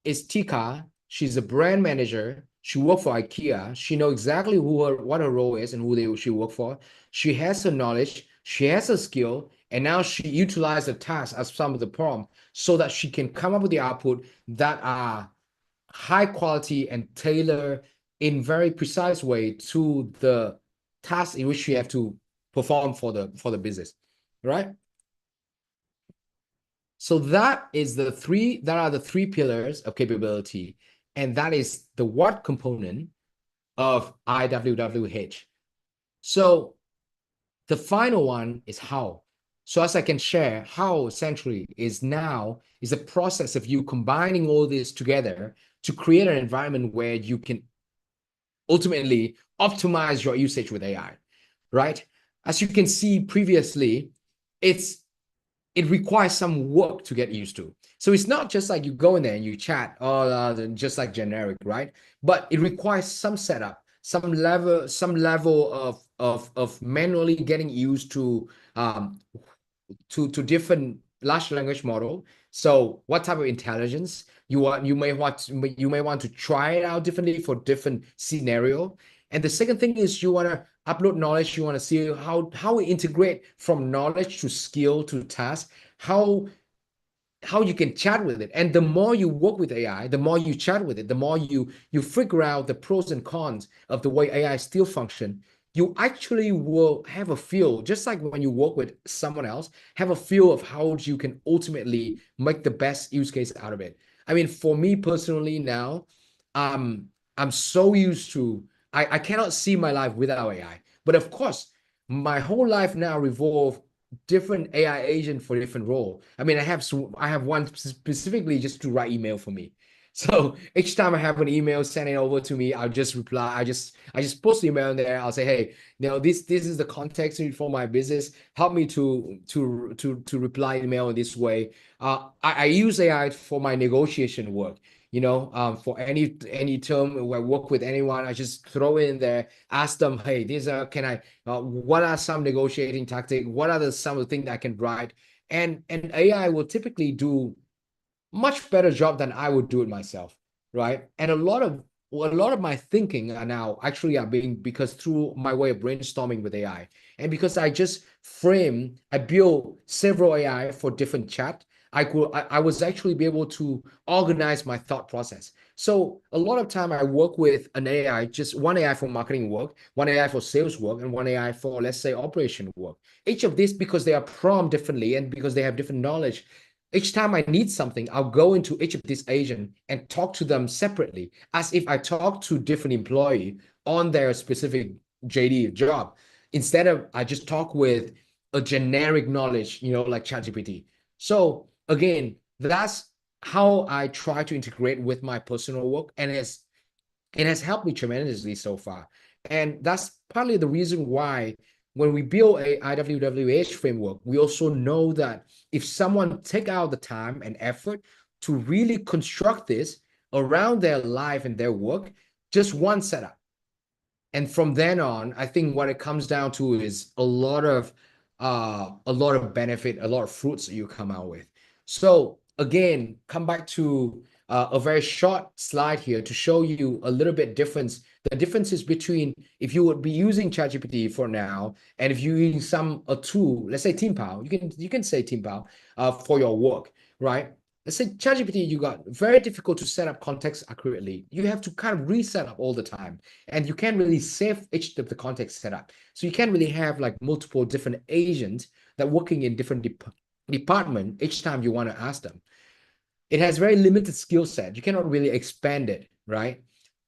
Is Tika. She's a brand manager. She worked for IKEA. She knows exactly what her role is and who she work for. She has her knowledge. She has her skill. And now she utilized the task as some of the prompt so that she can come up with the output that are high quality and tailor in very precise way to the task in which you have to perform for the business, right? So that are the three pillars of capability, and that is the what component of IWWH. So the final one is how. So as I can share, how essentially is a process of you combining all this together to create an environment where you can ultimately optimize your usage with AI, right? As you can see previously, it requires some work to get used to. So it's not just like you go in there and you chat, just like generic, right? But it requires some setup, some level of manually getting used to different large language model. So what type of intelligence you may want to try it out differently for different scenario. And the second thing is you want to upload knowledge. You want to see how we integrate from knowledge to skill to task, how you can chat with it. And the more you work with AI, the more you chat with it, the more you figure out the pros and cons of the way AI still function, you actually will have a feel, just like when you work with someone else, have a feel of how you can ultimately make the best use case out of it. I mean, for me personally now, I'm so used to, I cannot see my life without AI. But of course, my whole life now revolve different AI agent for different role. I mean, I have one specifically just to write email for me. So each time I have an email, send it over to me, I'll just reply. I just post the email in there. I'll say, hey, this is the context for my business. Help me to reply email in this way. I use AI for my negotiation work. For any term where I work with anyone, I just throw it in there, ask them, hey, what are some negotiating tactics? What are some of the things that I can write? And AI will typically do much better job than I would do it myself, right? And a lot of my thinking are being because through my way of brainstorming with AI, and because I built several AI for different chat. I was actually be able to organize my thought process. So a lot of time I work with an AI, just one AI for marketing work, one AI for sales work, and one AI for, let's say, operation work. Each of these, because they are prompt differently and because they have different knowledge, each time I need something, I'll go into each of these agents and talk to them separately, as if I talk to different employee on their specific JD job. Instead of I just talk with a generic knowledge, like ChatGPT. So again, that's how I try to integrate with my personal work, and it has helped me tremendously so far. And that's partly the reason why when we build a IWWH framework, we also know that if someone take out the time and effort to really construct this around their life and their work, just one setup. And from then on, I think what it comes down to is a lot of benefit, a lot of fruits that you come out with. So again, come back to a very short slide here to show you a little bit the differences between if you would be using ChatGPT for now and if you're using a tool, let's say TeamPal, you can say TeamPal for your work, right? Let's say ChatGPT, you got very difficult to set up context accurately. You have to kind of reset up all the time, and you can't really save each of the context setup. So you can't really have like multiple different agents that working in different department each time you want to ask them. It has very limited skill set. You cannot really expand it, right?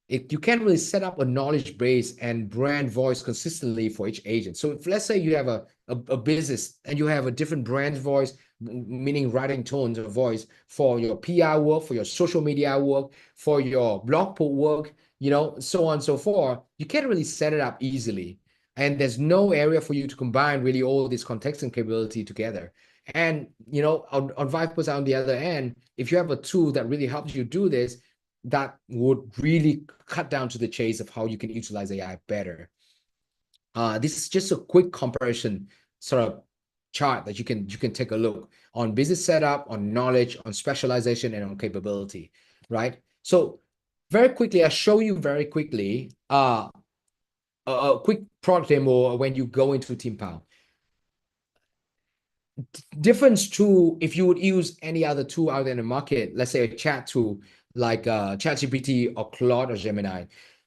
You can't really set up a knowledge base and brand voice consistently for each agent. So if let's say you have a business and you have a different brand voice, meaning writing tones of voice for your PR work, for your social media work, for your blog post work, so on and so forth, you can't really set it up easily. And there's no area for you to combine really all this context and capability together. And on Viper's on the other end, if you have a tool that really helps you do this, that would really cut down to the chase of how you can utilize AI better. This is just a quick comparison sort of chart that you can take a look on business setup, on knowledge, on specialization, and on capability, right? So very quickly, I'll show you very quickly a quick product demo when you go into TeamPower. Difference to if you would use any other tool out there in the market, let's say a chat tool like ChatGPT or Claude or Gemini.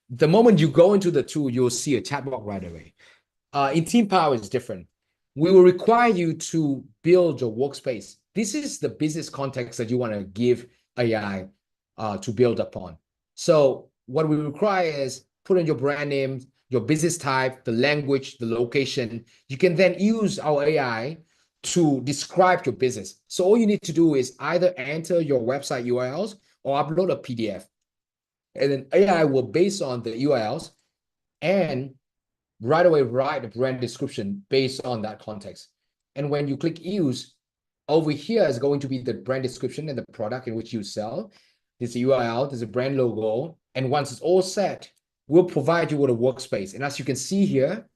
The moment you go into the tool, you'll see a chatbot right away. In TeamPower, it's different. We will require you to build your workspace. This is the business context that you want to give AI to build upon. So what we require is put in your brand name, your business type, the language, the location. You can then use our AI to describe your business. So all you need to do is either enter your website URLs or upload a PDF. And then AI will, based on the URLs, and right away write a brand description based on that context. And when you click use, over here is going to be the brand description and the product in which you sell. There's a URL, there's a brand logo. And once it's all set, we'll provide you with a workspace. And as you can see here,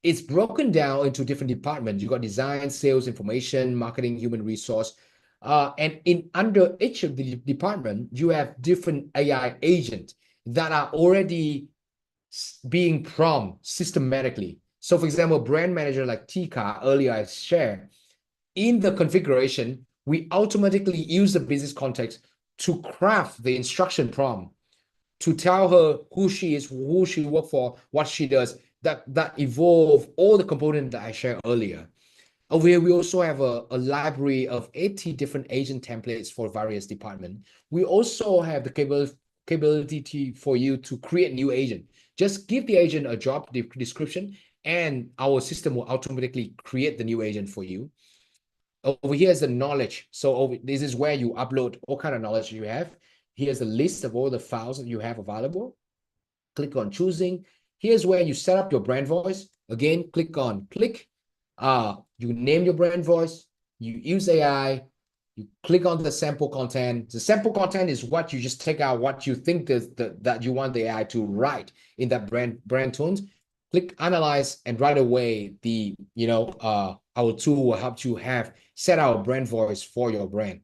it's broken down into different departments. You got design, sales, information, marketing, human resource. And under each of the department, you have different AI agents that are already being prompted systematically. So for example, brand manager like Tika, earlier I shared, in the configuration, we automatically use the business context to craft the instruction prompt to tell her who she is, who she works for, what she does, that evolve all the components that I shared earlier. Over here, we also have a library of 80 different agent templates for various departments. We also have the capability for you to create new agent. Just give the agent a job description and our system will automatically create the new agent for you. Over here is the knowledge. So this is where you upload all kind of knowledge you have. Here's a list of all the files that you have available. Click on choosing. Here's where you set up your brand voice. Again, click on click. You name your brand voice. You use AI. You click on the sample content. The sample content is what you just take out, what you think that you want the AI to write in that brand tones. Click analyze, and right away our tool will help you set our brand voice for your brand.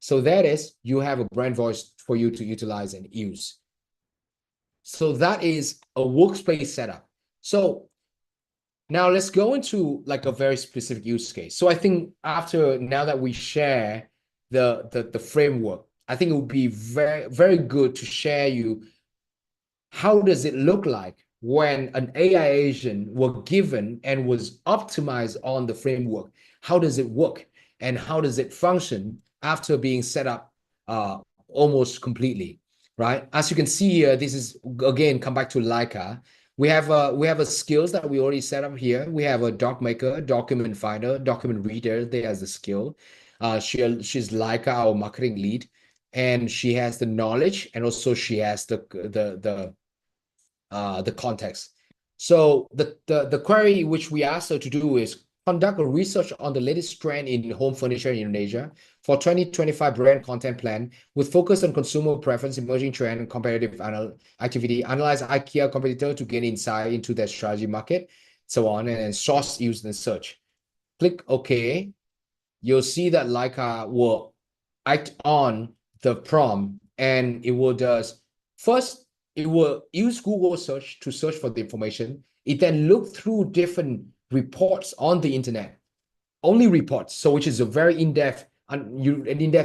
So that is, you have a brand voice for you to utilize and use. So that is a workspace setup. So now let's go into like a very specific use case. So I think now that we share the framework, I think it would be very, very good to share you how does it look like when an AI agent was given and was optimized on the framework. How does it work and how does it function after being set up almost completely, right? As you can see here, this is, again, come back to Leica. We have a skills that we already set up here. We have a doc maker, document finder, document reader. There's the skill. She's Leica, our marketing lead, and she has the knowledge, and also she has the context. So the query which we asked her to do is conduct a research on the latest trend in home furniture in Indonesia for 2025 brand content plan with focus on consumer preference, emerging trend, and competitive activity. Analyze IKEA competitor to gain insight into their strategy market, so on, and then source, use, and search. Click OK. You'll see that Leica will act on the prompt, and it will first, it will use Google search to search for the information. It then look through different reports on the internet, only reports, so which is a very in-depth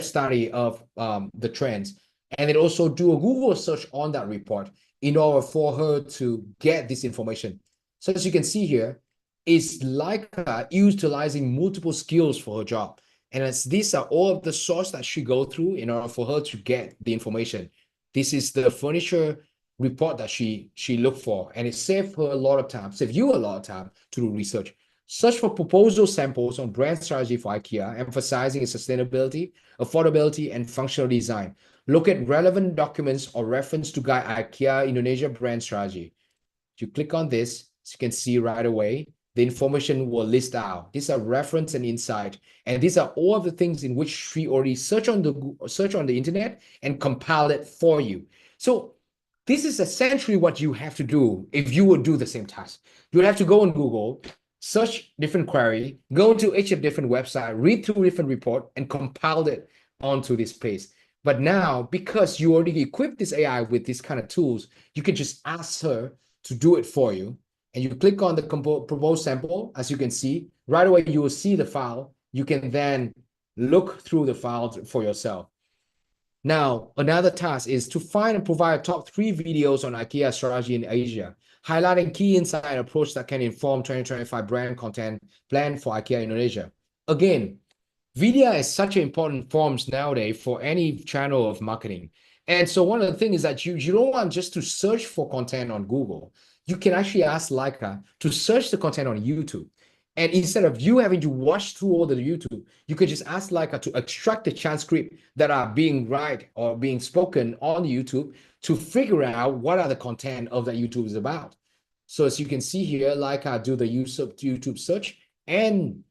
study of the trends, and it also do a Google search on that report in order for her to get this information. So as you can see here, it's like utilizing multiple skills for her job, and as these are all of the source that she go through in order for her to get the information. This is the furniture report that she looked for, and it saved her a lot of time, saved you a lot of time to do research. Search for proposal samples on brand strategy for IKEA, emphasizing its sustainability, affordability, and functional design. Look at relevant documents or reference to guide IKEA Indonesia brand strategy. You click on this, as you can see right away, the information will list out. These are reference and insight, and these are all of the things in which we already search on the internet and compile it for you. So this is essentially what you have to do if you would do the same task. You would have to go on Google, search different query, go to each of different website, read through different report, and compile it onto this place. But now, because you already equipped this AI with these kind of tools, you can just ask her to do it for you. And you click on the proposed sample, as you can see, right away you will see the file. You can then look through the file for yourself. Now, another task is to find and provide top 3 videos on IKEA strategy in Asia, highlighting key insight and approach that can inform 2025 brand content plan for IKEA Indonesia. Again, video is such an important form nowadays for any channel of marketing. And so one of the things is that you don't want just to search for content on Google. You can actually ask Leica to search the content on YouTube. And instead of you having to watch through all the YouTube, you could just ask Leica to extract the transcript that are being read or being spoken on YouTube to figure out what are the content of that YouTube is about. So as you can see here, Leica do the YouTube search, and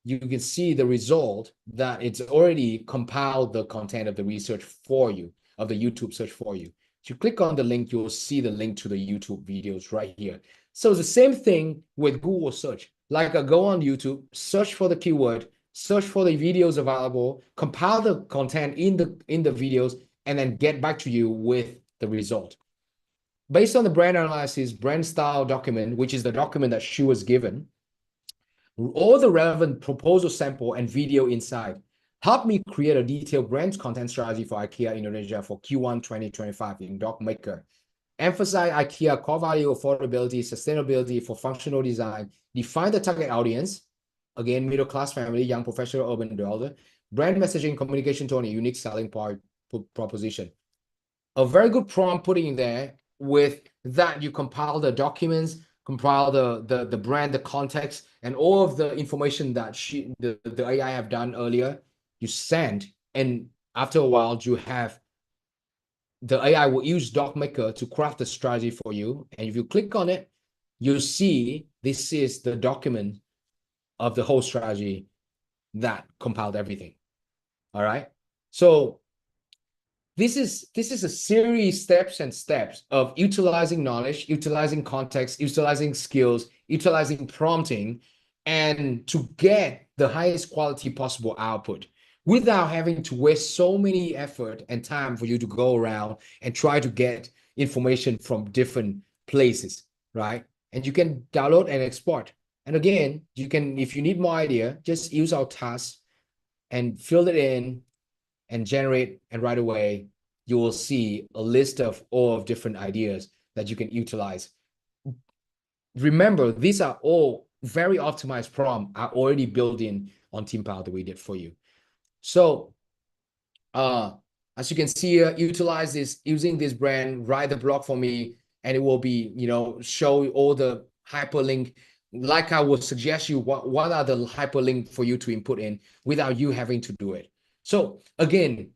you can see the result that it's already compiled the content of the research for you, of the YouTube search for you. If you click on the link, you'll see the link to the YouTube videos right here. So it's the same thing with Google search. Like go on YouTube, search for the keyword, search for the videos available, compile the content in the videos, and then get back to you with the result. Based on the brand analysis, brand style document, which is the document that she was given, all the relevant proposal sample and video inside help me create a detailed brand content strategy for IKEA Indonesia for Q1 2025 in DocMaker. Emphasize IKEA core value, affordability, sustainability for functional design. Define the target audience. Again, middle class family, young professional, urban dweller. Brand messaging, communication tone, and unique selling proposition. A very good prompt putting in there. With that, you compile the documents, compile the brand, the context, and all of the information that the AI have done earlier. You send, and after a while, you have the AI will use DocMaker to craft the strategy for you. And if you click on it, you'll see this is the document of the whole strategy that compiled everything. All right. So this is a series steps of utilizing knowledge, utilizing context, utilizing skills, utilizing prompting, and to get the highest quality possible output, without having to waste so many effort and time for you to go around and try to get information from different places, right? And you can download and export. And again, you can, if you need more idea, just use our task and fill it in and generate, and right away, you will see a list of all of different ideas that you can utilize. Remember, these are all very optimized prompts are already built in on TeamPower that we did for you. So, as you can see here, utilize this, using this brand, write the blog for me, and it will be, show all the hyperlink. Like I would suggest you, what are the hyperlink for you to input in without you having to do it. So again,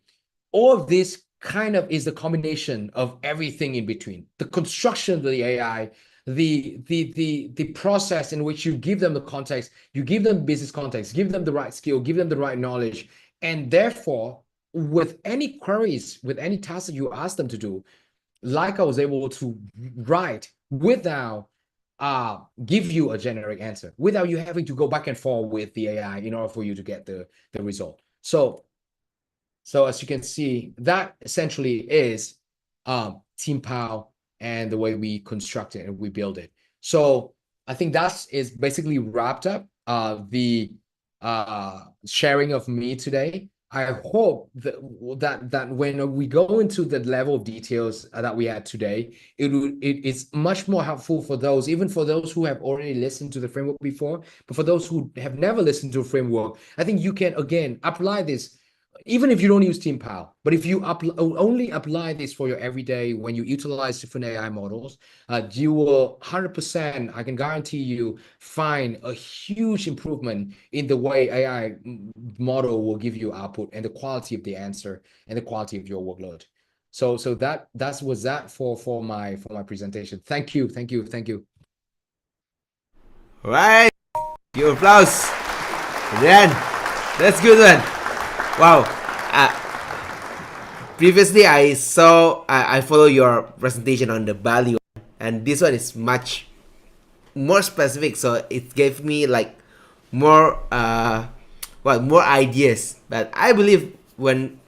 all of this kind of is the combination of everything in between. The construction of the AI, the process in which you give them the context, you give them business context, give them the right skill, give them the right knowledge. And therefore, with any queries, with any tasks that you ask them to do, like I was able to write without give you a generic answer, without you having to go back and forth with the AI in order for you to get the result. So as you can see, that essentially is TeamPower and the way we construct it and we build it. So I think that is basically wrapped up the sharing of me today. I hope that when we go into the level of details that we had today, it's much more helpful for those, even for those who have already listened to the framework before, but for those who have never listened to a framework, I think you can, again, apply this. Even if you don't use TeamPower, but if you only apply this for your everyday, when you utilize different AI models, you will 100%, I can guarantee you, find a huge improvement in the way AI model will give you output and the quality of the answer and the quality of your workload. So that was that for my presentation. Thank you, thank you, thank you. All right, give applause. Then that's good one. Wow. Uh, Previously, I follow your presentation on the Bali one, and this one is much more specific. So it gave me like more more ideas. But I believe when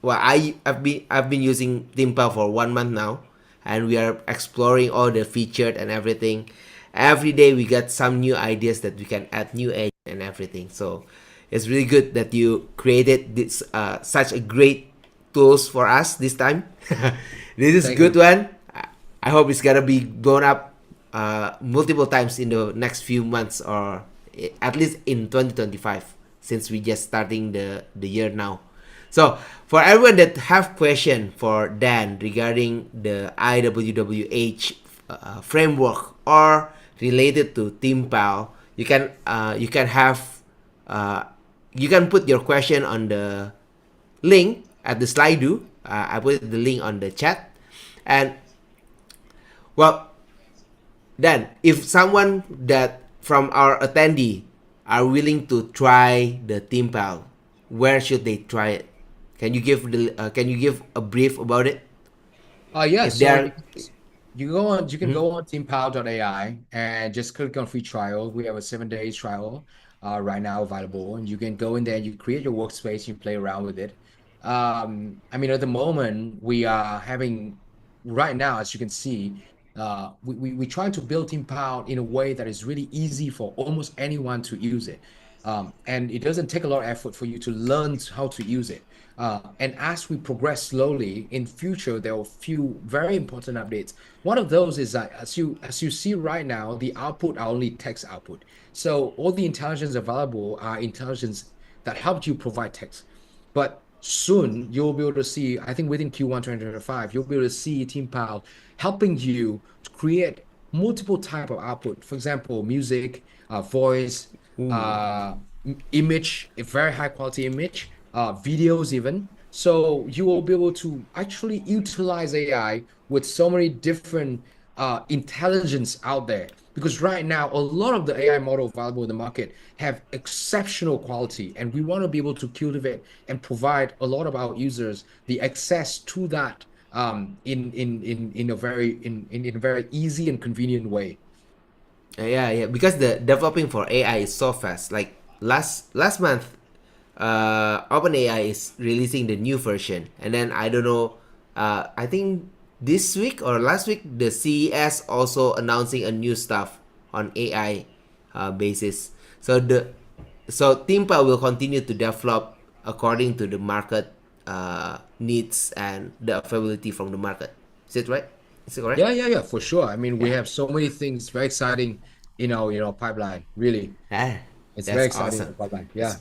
I've been using Timpa for 1 month now, and we are exploring all the featured and everything. Every day we got some new ideas that we can add new edge and everything. So it's really good that you created this such a great tools for us this time. This is Thank good you. one. I hope it's gonna be blown up multiple times in the next few months, or at least in 2025, since we just starting the year now. So for everyone that have question for Dan regarding the IWWH framework or related to TeamPal, you can have you can put your question on the link at the slide. I put the link on the chat, and well, then if someone that from our attendee are willing to try the TeamPal, where should they try it? Can you give a brief about it? Yeah, If they so are you can go on teampower.ai and just click on free trial. We have a 7 days trial right now available, and you can go in there, you create your workspace, you play around with it. I mean, at the moment we are having right now, as you can see, we try to build Team Power in a way that is really easy for almost anyone to use it. And it doesn't take a lot of effort for you to learn how to use it. And as we progress slowly in future, there are a few very important updates. One of those is that as you see right now, the output are only text output. So all the intelligence available are intelligence that helped you provide text. But soon you'll be able to see, I think within Q1 2025, you'll be able to see TeamPal helping you to create multiple type of output. For example, music, voice, uh, image, a very high quality image, videos even. So you will be able to actually utilize AI with so many different intelligence out there. Because right now, a lot of the AI model available in the market have exceptional quality, and we want to be able to cultivate and provide a lot of our users the access to that in a very easy and convenient way. yeah, because the developing for AI is so fast. Like last month, OpenAI is releasing the new version, and then I don't know. I think this week or last week, the CES also announcing a new stuff on AI basis. So Timpa will continue to develop according to the market needs and the availability from the market. Is it right? Is it correct? Yeah, yeah, yeah, for sure. I mean, we Yeah. have so many things very exciting in our pipeline. Really, Ah, it's very that's exciting in awesome. the pipeline. That's Yeah.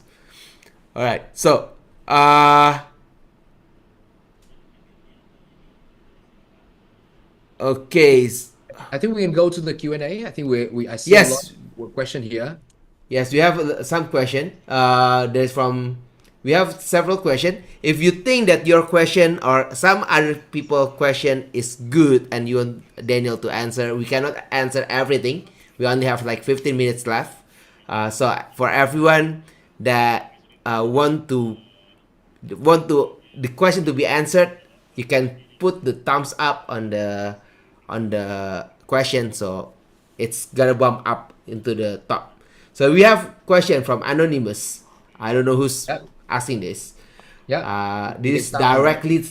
all right. So, uh, okay. I think we can go to the Q&A. I think I see a lot Yes, of question here. yes, we have some question. There's from we have several question. If you think that your question or some other people question is good and you want Daniel to answer, we cannot answer everything. We only have like 15 minutes left. So for everyone that want to the question to be answered, you can put the thumbs up on the question, so it's gonna bump up into the top. So we have question from anonymous. I don't know who's Yeah, asking this. yeah. We can This start from there. directly,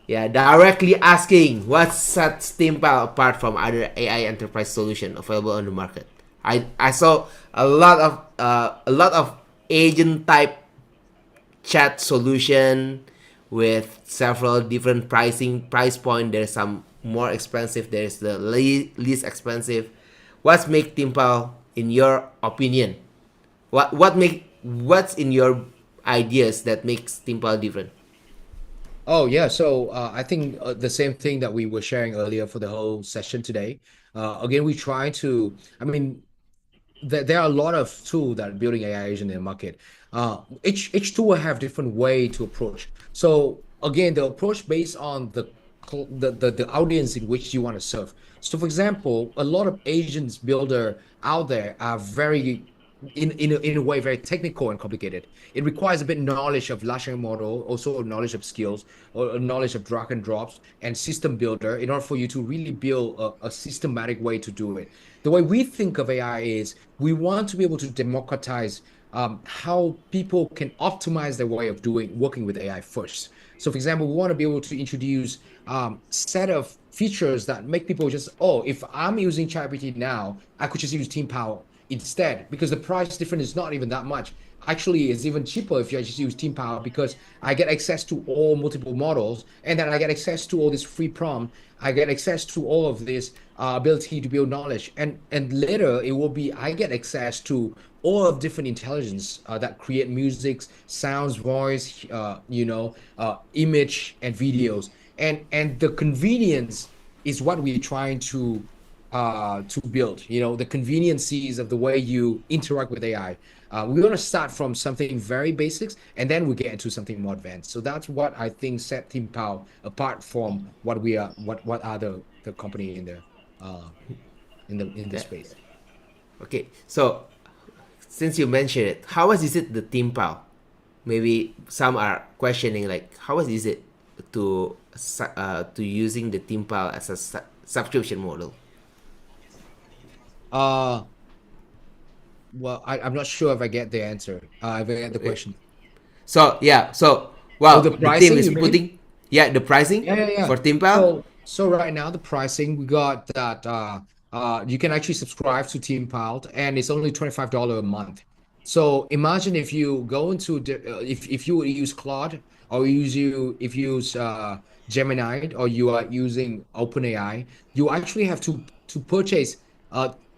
yeah, directly asking what sets Timpal apart from other AI enterprise solution available on the market. I saw a lot of agent type chat solution with several different price point. There's some more expensive, there's the least expensive. What's make Timpal in your opinion? What's in your ideas that makes Timpal different? Oh, yeah. So I think the same thing that we were sharing earlier for the whole session today. Again, we try to, I mean, there are a lot of tools that are building AI agent in the market. Each tool will have different way to approach. So again, the approach based on the audience in which you want to serve. So, for example, a lot of agents builder out there are very in a way very technical and complicated. It requires a bit knowledge of large language model, also knowledge of skills, or knowledge of drag and drops and system builder in order for you to really build a systematic way to do it. The way we think of AI is we want to be able to democratize how people can optimize their way of working with AI first. So, for example, we want to be able to introduce set of features that make people just, oh, if I'm using ChatGPT now, I could just use Team Power instead, because the price difference is not even that much. Actually, it's even cheaper if you just use Team Power, because I get access to all multiple models, and then I get access to all this free prompt. I get access to all of this ability to build knowledge, and later it will be I get access to all of different intelligence that create music, sounds, voice, image, and videos, and the convenience is what we're trying to build. The conveniences of the way you interact with AI. We're going to start from something very basics, and then we get into something more advanced. So that's what I think set Team Power apart from what we are, what are the company in the space. Okay, so since you mentioned it, how much is it the Team Pal? Maybe some are questioning like how much is it to using the Team Pal as a subscription model? Well, I'm not sure if I get the answer. If I get the question. So yeah, so well, the the pricing, team is you mean? putting the pricing Yeah. for Team Pal. So right now the pricing we got that you can actually subscribe to Team Pal, and it's only $25 a month. So imagine if you go into if you use Claude, or if you use Gemini, or you are using OpenAI, you actually have to purchase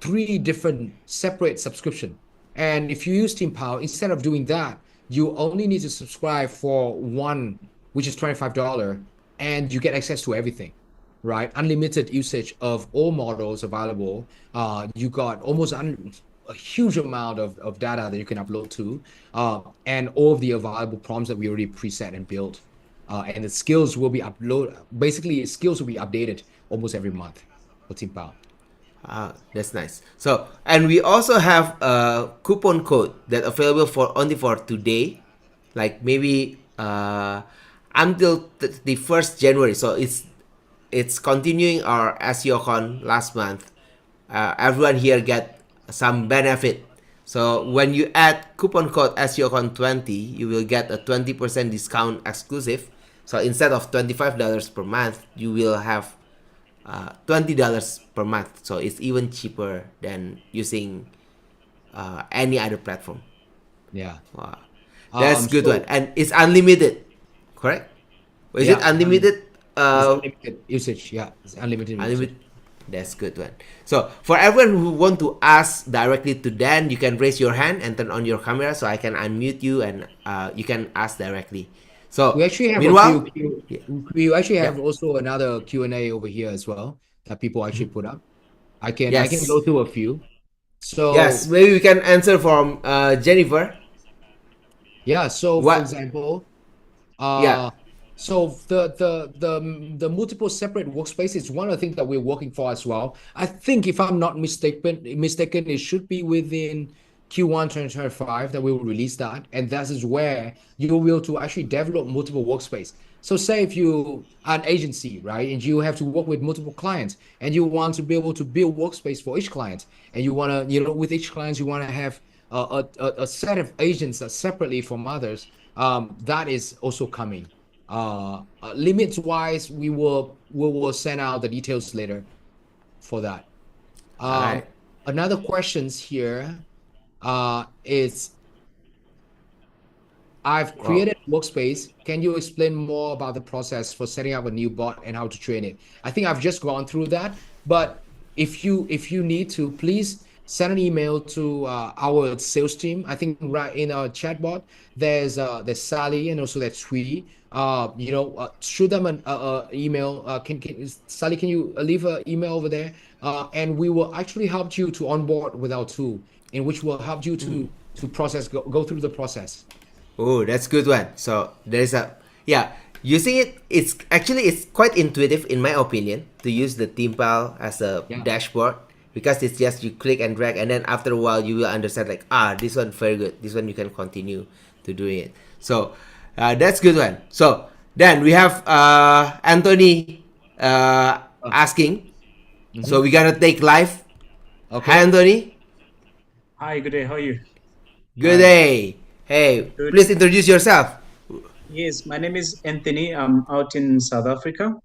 three different separate subscription. And if you use Team Pal, instead of doing that, you only need to subscribe for one, which is $25, and you get access to everything, right? Unlimited usage of all models available. You got almost a huge amount of data that you can upload to, and all of the available prompts that we already preset and built. And the skills will be basically skills will be updated almost every month for Team Pal. That's nice. So, and we also have a coupon code that available for only for today, like maybe until the 1st January. So it's continuing our SEOCon last month. Everyone here get some benefit. So when you add coupon code SEOCon20, you will get a 20% discount exclusive. So instead of $25 per month, you will have $20 per month, so it's even cheaper than using any other platform. Yeah. Wow. That's good one, and it's unlimited, correct? Or is it unlimited? It's unlimited usage. Yeah, it's unlimited. Unlimited. That's good one. So for everyone who want to ask directly to Dan, you can raise your hand and turn on your camera so I can unmute you, and you can ask directly. So we actually have meanwhile, we actually have also another Q&A over here as well that people actually put up. I can go through a few. So yes, maybe we can answer from Jennifer. Yeah. So for example, so the multiple separate workspace is one of the things that we're working for as well. I think if I'm not mistaken, it should be within Q1 2025 that we will release that, and that is where you will to actually develop multiple workspace. So say if you are an agency, right, and you have to work with multiple clients, and you want to be able to build workspace for each client, and you want to, with each client, you want to have a set of agents that separately from others. That is also coming. Limits wise, we will send out the details later for that. Right. Another questions here is, I've created workspace. Can you explain more about the process for setting up a new bot and how to train it? I think I've just gone through that, but if you need to, please send an email to our sales team. I think right in our chatbot, there's Sally and also there's Sweetie. Shoot them an email. Sally, can you leave an email over there? And we will actually help you to onboard with our tool, in which will help you to process, go through the process. Oh, that's good one. So there's Using it, it's quite intuitive in my opinion to use the theme file as a Yeah. dashboard, because it's just you click and drag, and then after a while you will understand like, this one very good, this one you can continue to doing it. So that's good one. So then we have Anthony asking, so Mhm. we gotta take live. Hi Okay. Anthony. Hi, good day. How are you? Good Hi. day. Hey, Good. please introduce yourself. Yes, my name is Anthony. I'm out in South Africa.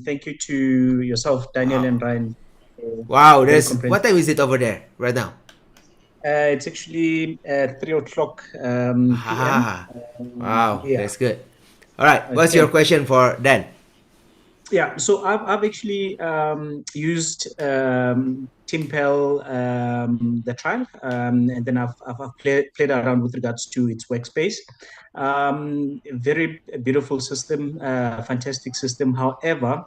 Thank you to yourself, Daniel Wow. and Ryan, for Wow, a very there's what comprehensive. time is it over there right now? It's actually 3 o'clock p.m. Ah, wow, Yeah. that's good. All right, what's your Okay. question for Dan? Yeah. So I've actually used Timpel, the trial, and then I've played around with regards to its workspace. Very beautiful system, fantastic system. However,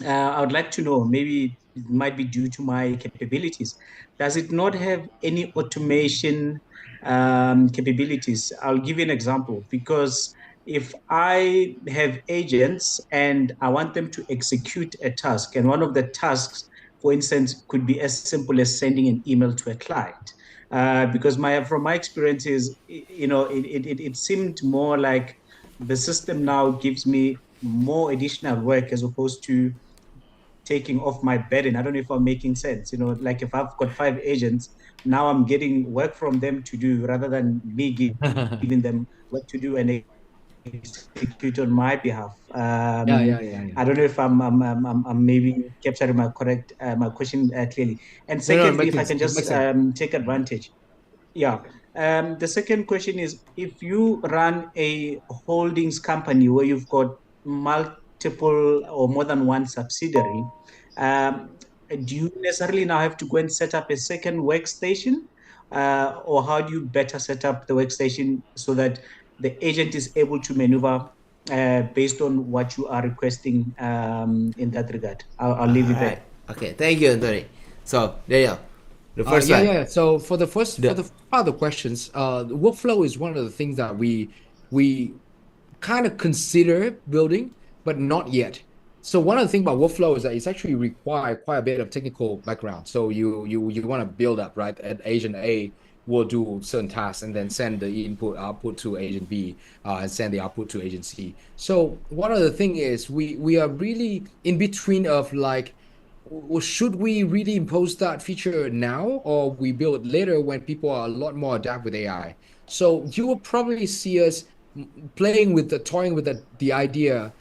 I would like to know, maybe it might be due to my capabilities. Does it not have any automation capabilities? I'll give you an example, because if I have agents and I want them to execute a task, and one of the tasks, for instance, could be as simple as sending an email to a client. Because from my experiences, it seemed more like the system now gives me more additional work as opposed to taking off my burden. I don't know if I'm making sense. Like if I've got 5 agents, now I'm getting work from them to do rather than me giving them what to do and execute on my behalf. Yeah, yeah, yeah, yeah. I don't know if I'm maybe capturing my question clearly. And No, no, secondly, if I can it just makes sense. take advantage. Yeah. The second question is, if you run a holdings company where you've got multiple or more than one subsidiary, um, do you necessarily now have to go and set up a second workstation? Or how do you better set up the workstation so that the agent is able to maneuver based on what you are requesting in that regard? I'll All leave it right. there. Okay, thank you, Anthony. So Daniel, the first Yeah, one. yeah. So for The the part of the questions, the workflow is one of the things that we kind of consider building, but not yet. So one of the things about workflow is that it's actually require quite a bit of technical background. So you want to build up, right? And agent A will do certain tasks and then send the input output to agent B, and send the output to agent C. So one of the thing is we are really in between of like, should we really impose that feature now, or we build it later when people are a lot more adapt with AI? So you will probably see us playing with toying with the idea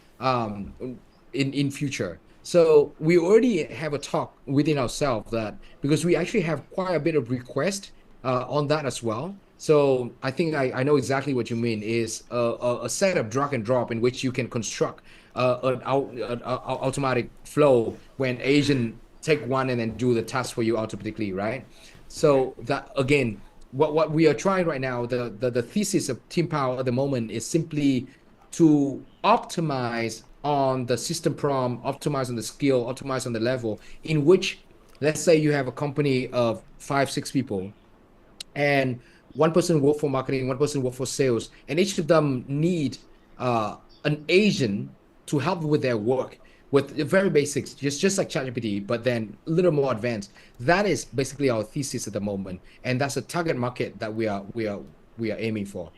in future. So we already have a talk within ourselves that, because we actually have quite a bit of request on that as well. So I think I know exactly what you mean, is a set of drag and drop in which you can construct an automatic flow when agent take one and then do the task for you automatically, right? So that again, what we are trying right now, the thesis of Team Power at the moment is simply to optimize on the system prompt, optimize on the skill, optimize on the level in which, let's say you have a company of 5, 6 people, and one person work for marketing, one person work for sales, and each of them need an agent to help with their work with the very basics, just like ChatGPT, but then a little more advanced. That is basically our thesis at the moment, and that's a target market that we are aiming for.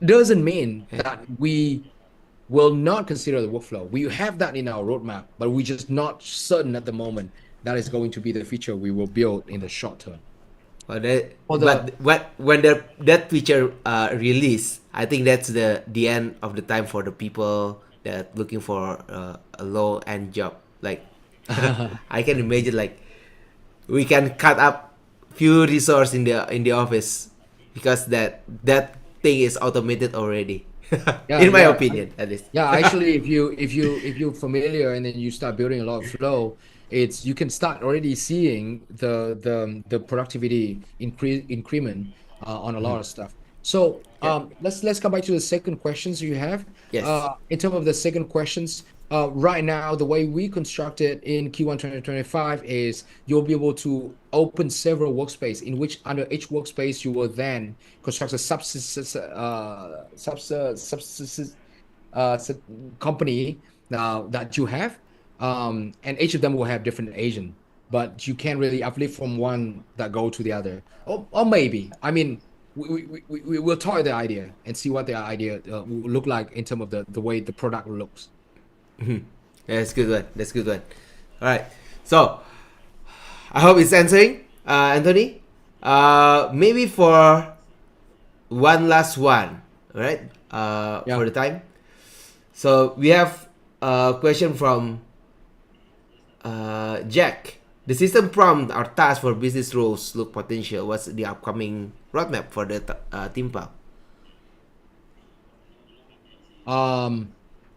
Doesn't mean that we will not consider the workflow. We have that in our roadmap, but we're just not certain at the moment that is going to be the feature we will build in the short term. For the but what when that feature release, I think that's the end of the time for the people that looking for a low end job. Like I can imagine like we can cut up few resource in the office because that thing is automated already. Yeah, In my yeah. opinion, at least. Yeah, actually, if you're familiar and then you start building a lot of flow, it's you can start already seeing the productivity increment on a lot of stuff. So Yeah. let's come back to the second questions you have. Yes. In terms of the second questions, right now the way we construct it in Q1 2025 is you'll be able to open several workspace in which under each workspace you will then construct a subsys company that you have, and each of them will have different agent, but you can't really uplift from one that go to the other. Or maybe, I mean, we will toy the idea and see what the idea will look like in terms of the way the product looks. That's good one. That's good one. All right. So I hope it's answering, Anthony. Maybe for one last one, all right? Yeah. For the time. So we have a question from Jack. The system prompt or task for business roles look potential. What's the upcoming roadmap for the team pal? The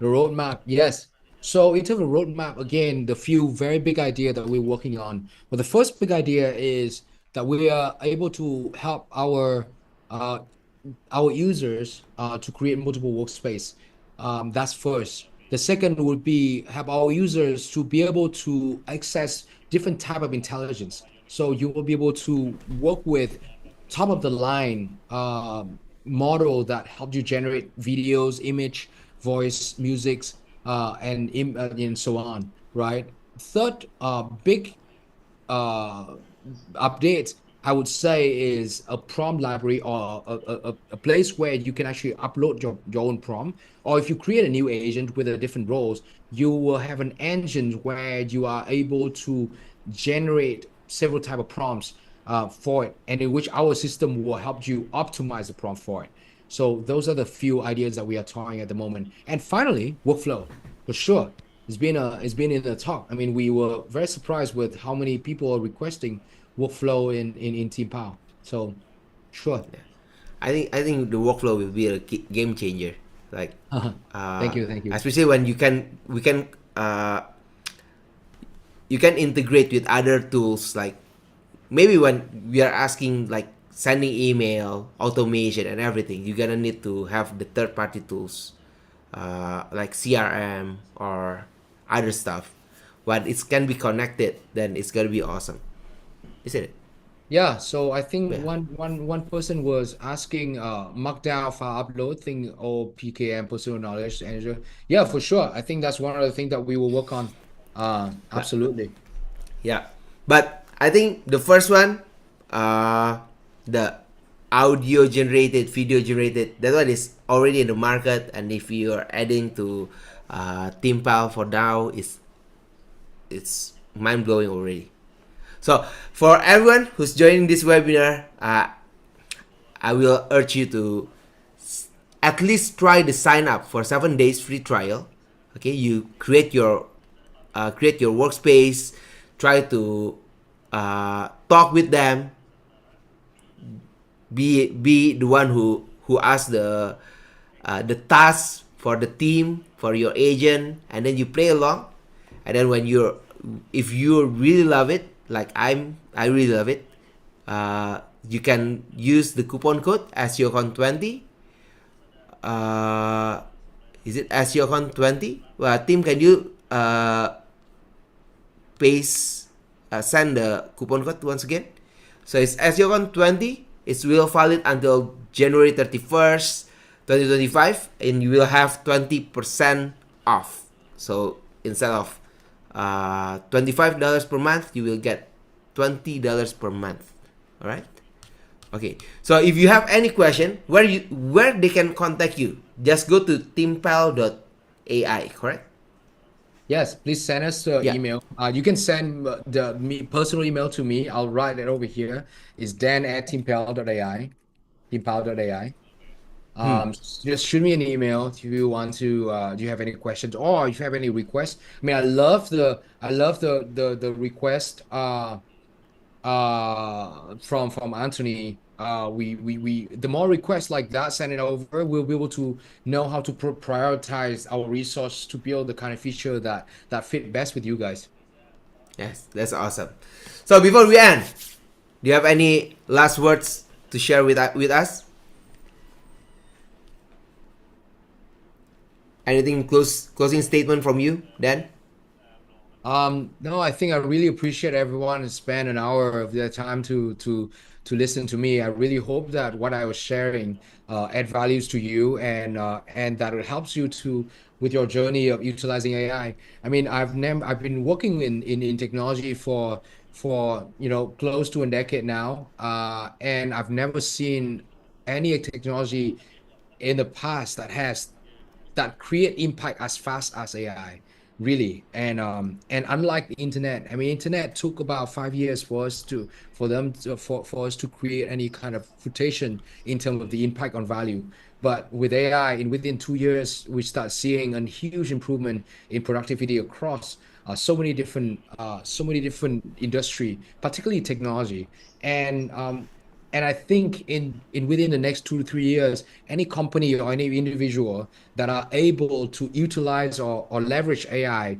roadmap, yes. So in terms of roadmap, again, the few very big idea that we're working on. But the first big idea is that we are able to help uh, our users to create multiple workspace. That's first. The second would be have our users to be able to access different type of intelligence. So you will be able to work with top of the line model that help you generate videos, image, voice, musics, and so on, right? Third, big uh, update, I would say, is a prompt library or a place where you can actually upload your own prompt. Or if you create a new agent with a different roles, you will have an engine where you are able to generate several type of prompts for it, and in which our system will help you optimize the prompt for it. So those are the few ideas that we are trying at the moment. And finally, workflow, for sure. It's been in the talk. I mean, we were very surprised with how many people are requesting workflow in Team Power. So sure. I think the workflow will be a game changer. Like, Thank you, thank you. especially when you can integrate with other tools, like maybe when we are asking like sending email, automation, and everything, you're gonna need to have the third party tools, like CRM or other stuff. When it can be connected, then it's gonna be awesome, isn't it? Yeah, so I think Yeah. one person was asking markdown file upload thing or PKM personal knowledge manager. Yeah, for sure. I think that's one of the things that we will work on. Absolutely. Yeah, but I think the first one, the audio generated, video generated, that one is already in the market, and if you are adding to Timpal for now, it's mind blowing already. So for everyone who's joining this webinar, I will urge you to at least try the sign up for 7 days free trial. Okay, you create your workspace, try to talk with them, be the one who asks the tasks for the team, for your agent, and then you play along. And then if you really love it, like I really love it, you can use the coupon code SEOCon20. Is it SEOCon20? Team, can you send the coupon code once again? So it's SEOCon20. It will valid until January 31st, 2025, and you will have 20% off. So instead of $25 per month, you will get $20 per month. All right. Okay. So if you have any question, where they can contact you, just go to timpal.ai. Correct? Yes, please send us the Yeah. email. You can send personal email to me. I'll write it over here. It's dan@teampal.ai, teampal.ai. Just shoot me an email if you want to. Do you have any questions or if you have any requests? I mean, I love the request from Anthony. We the more requests like that, send it over. We'll be able to know how to prioritize our resource to build the kind of feature that fit best with you guys. Yes, that's awesome. So before we end, do you have any last words to share with us? Anything closing statement from you, Dan? No, I think I really appreciate everyone who spent an hour of their time to listen to me. I really hope that what I was sharing add values to you and that it helps you to with your journey of utilizing AI. I mean, I've been working in technology for close to a decade now, and I've never seen any technology in the past that create impact as fast as AI, really. And unlike the internet, I mean, internet took about 5 years for us to create any kind of rotation in terms of the impact on value. But with AI, within 2 years, we start seeing a huge improvement in productivity across so many different industry, particularly technology. And I think in within the next 2 to 3 years, any company or any individual that are able to utilize or leverage AI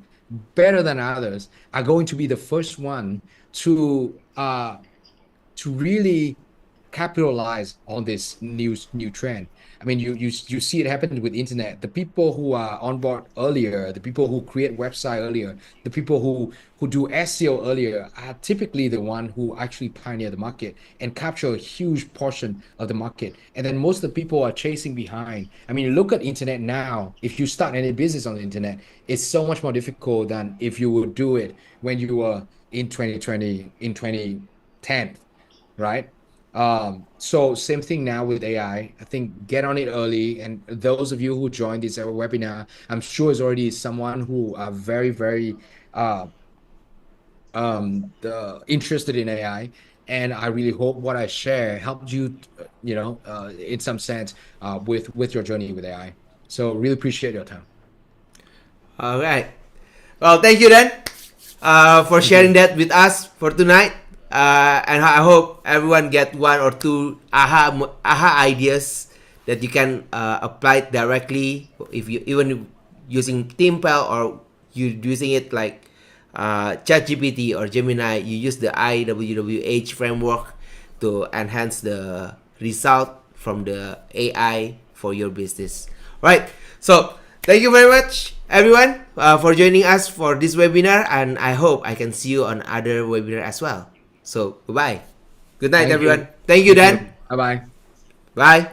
better than others are going to be the first one to really capitalize on this new trend. I mean, you see it happen with internet. The people who are on board earlier, the people who create website earlier, the people who do SEO earlier are typically the one who actually pioneer the market and capture a huge portion of the market. And then most of the people are chasing behind. I mean, look at internet now. If you start any business on the internet, it's so much more difficult than if you would do it when you were in 2020, in 2010, right? So same thing now with AI. I think get on it early. And those of you who joined this webinar, I'm sure is already someone who are very, very interested in AI. And I really hope what I share helped you, in some sense, with your journey with AI. So really appreciate your time. All right. Well, thank you then for Thank sharing you. that with us for tonight. And I hope everyone get one or two aha ideas that you can apply it directly if you even using Timpel or you using it like ChatGPT or Gemini. You use the IWWH framework to enhance the result from the AI for your business. Right. So thank you very much, everyone, for joining us for this webinar, and I hope I can see you on other webinar as well. So goodbye. Good night, Thank everyone. you. Thank you, Thank Dan. you. Bye-bye. Bye.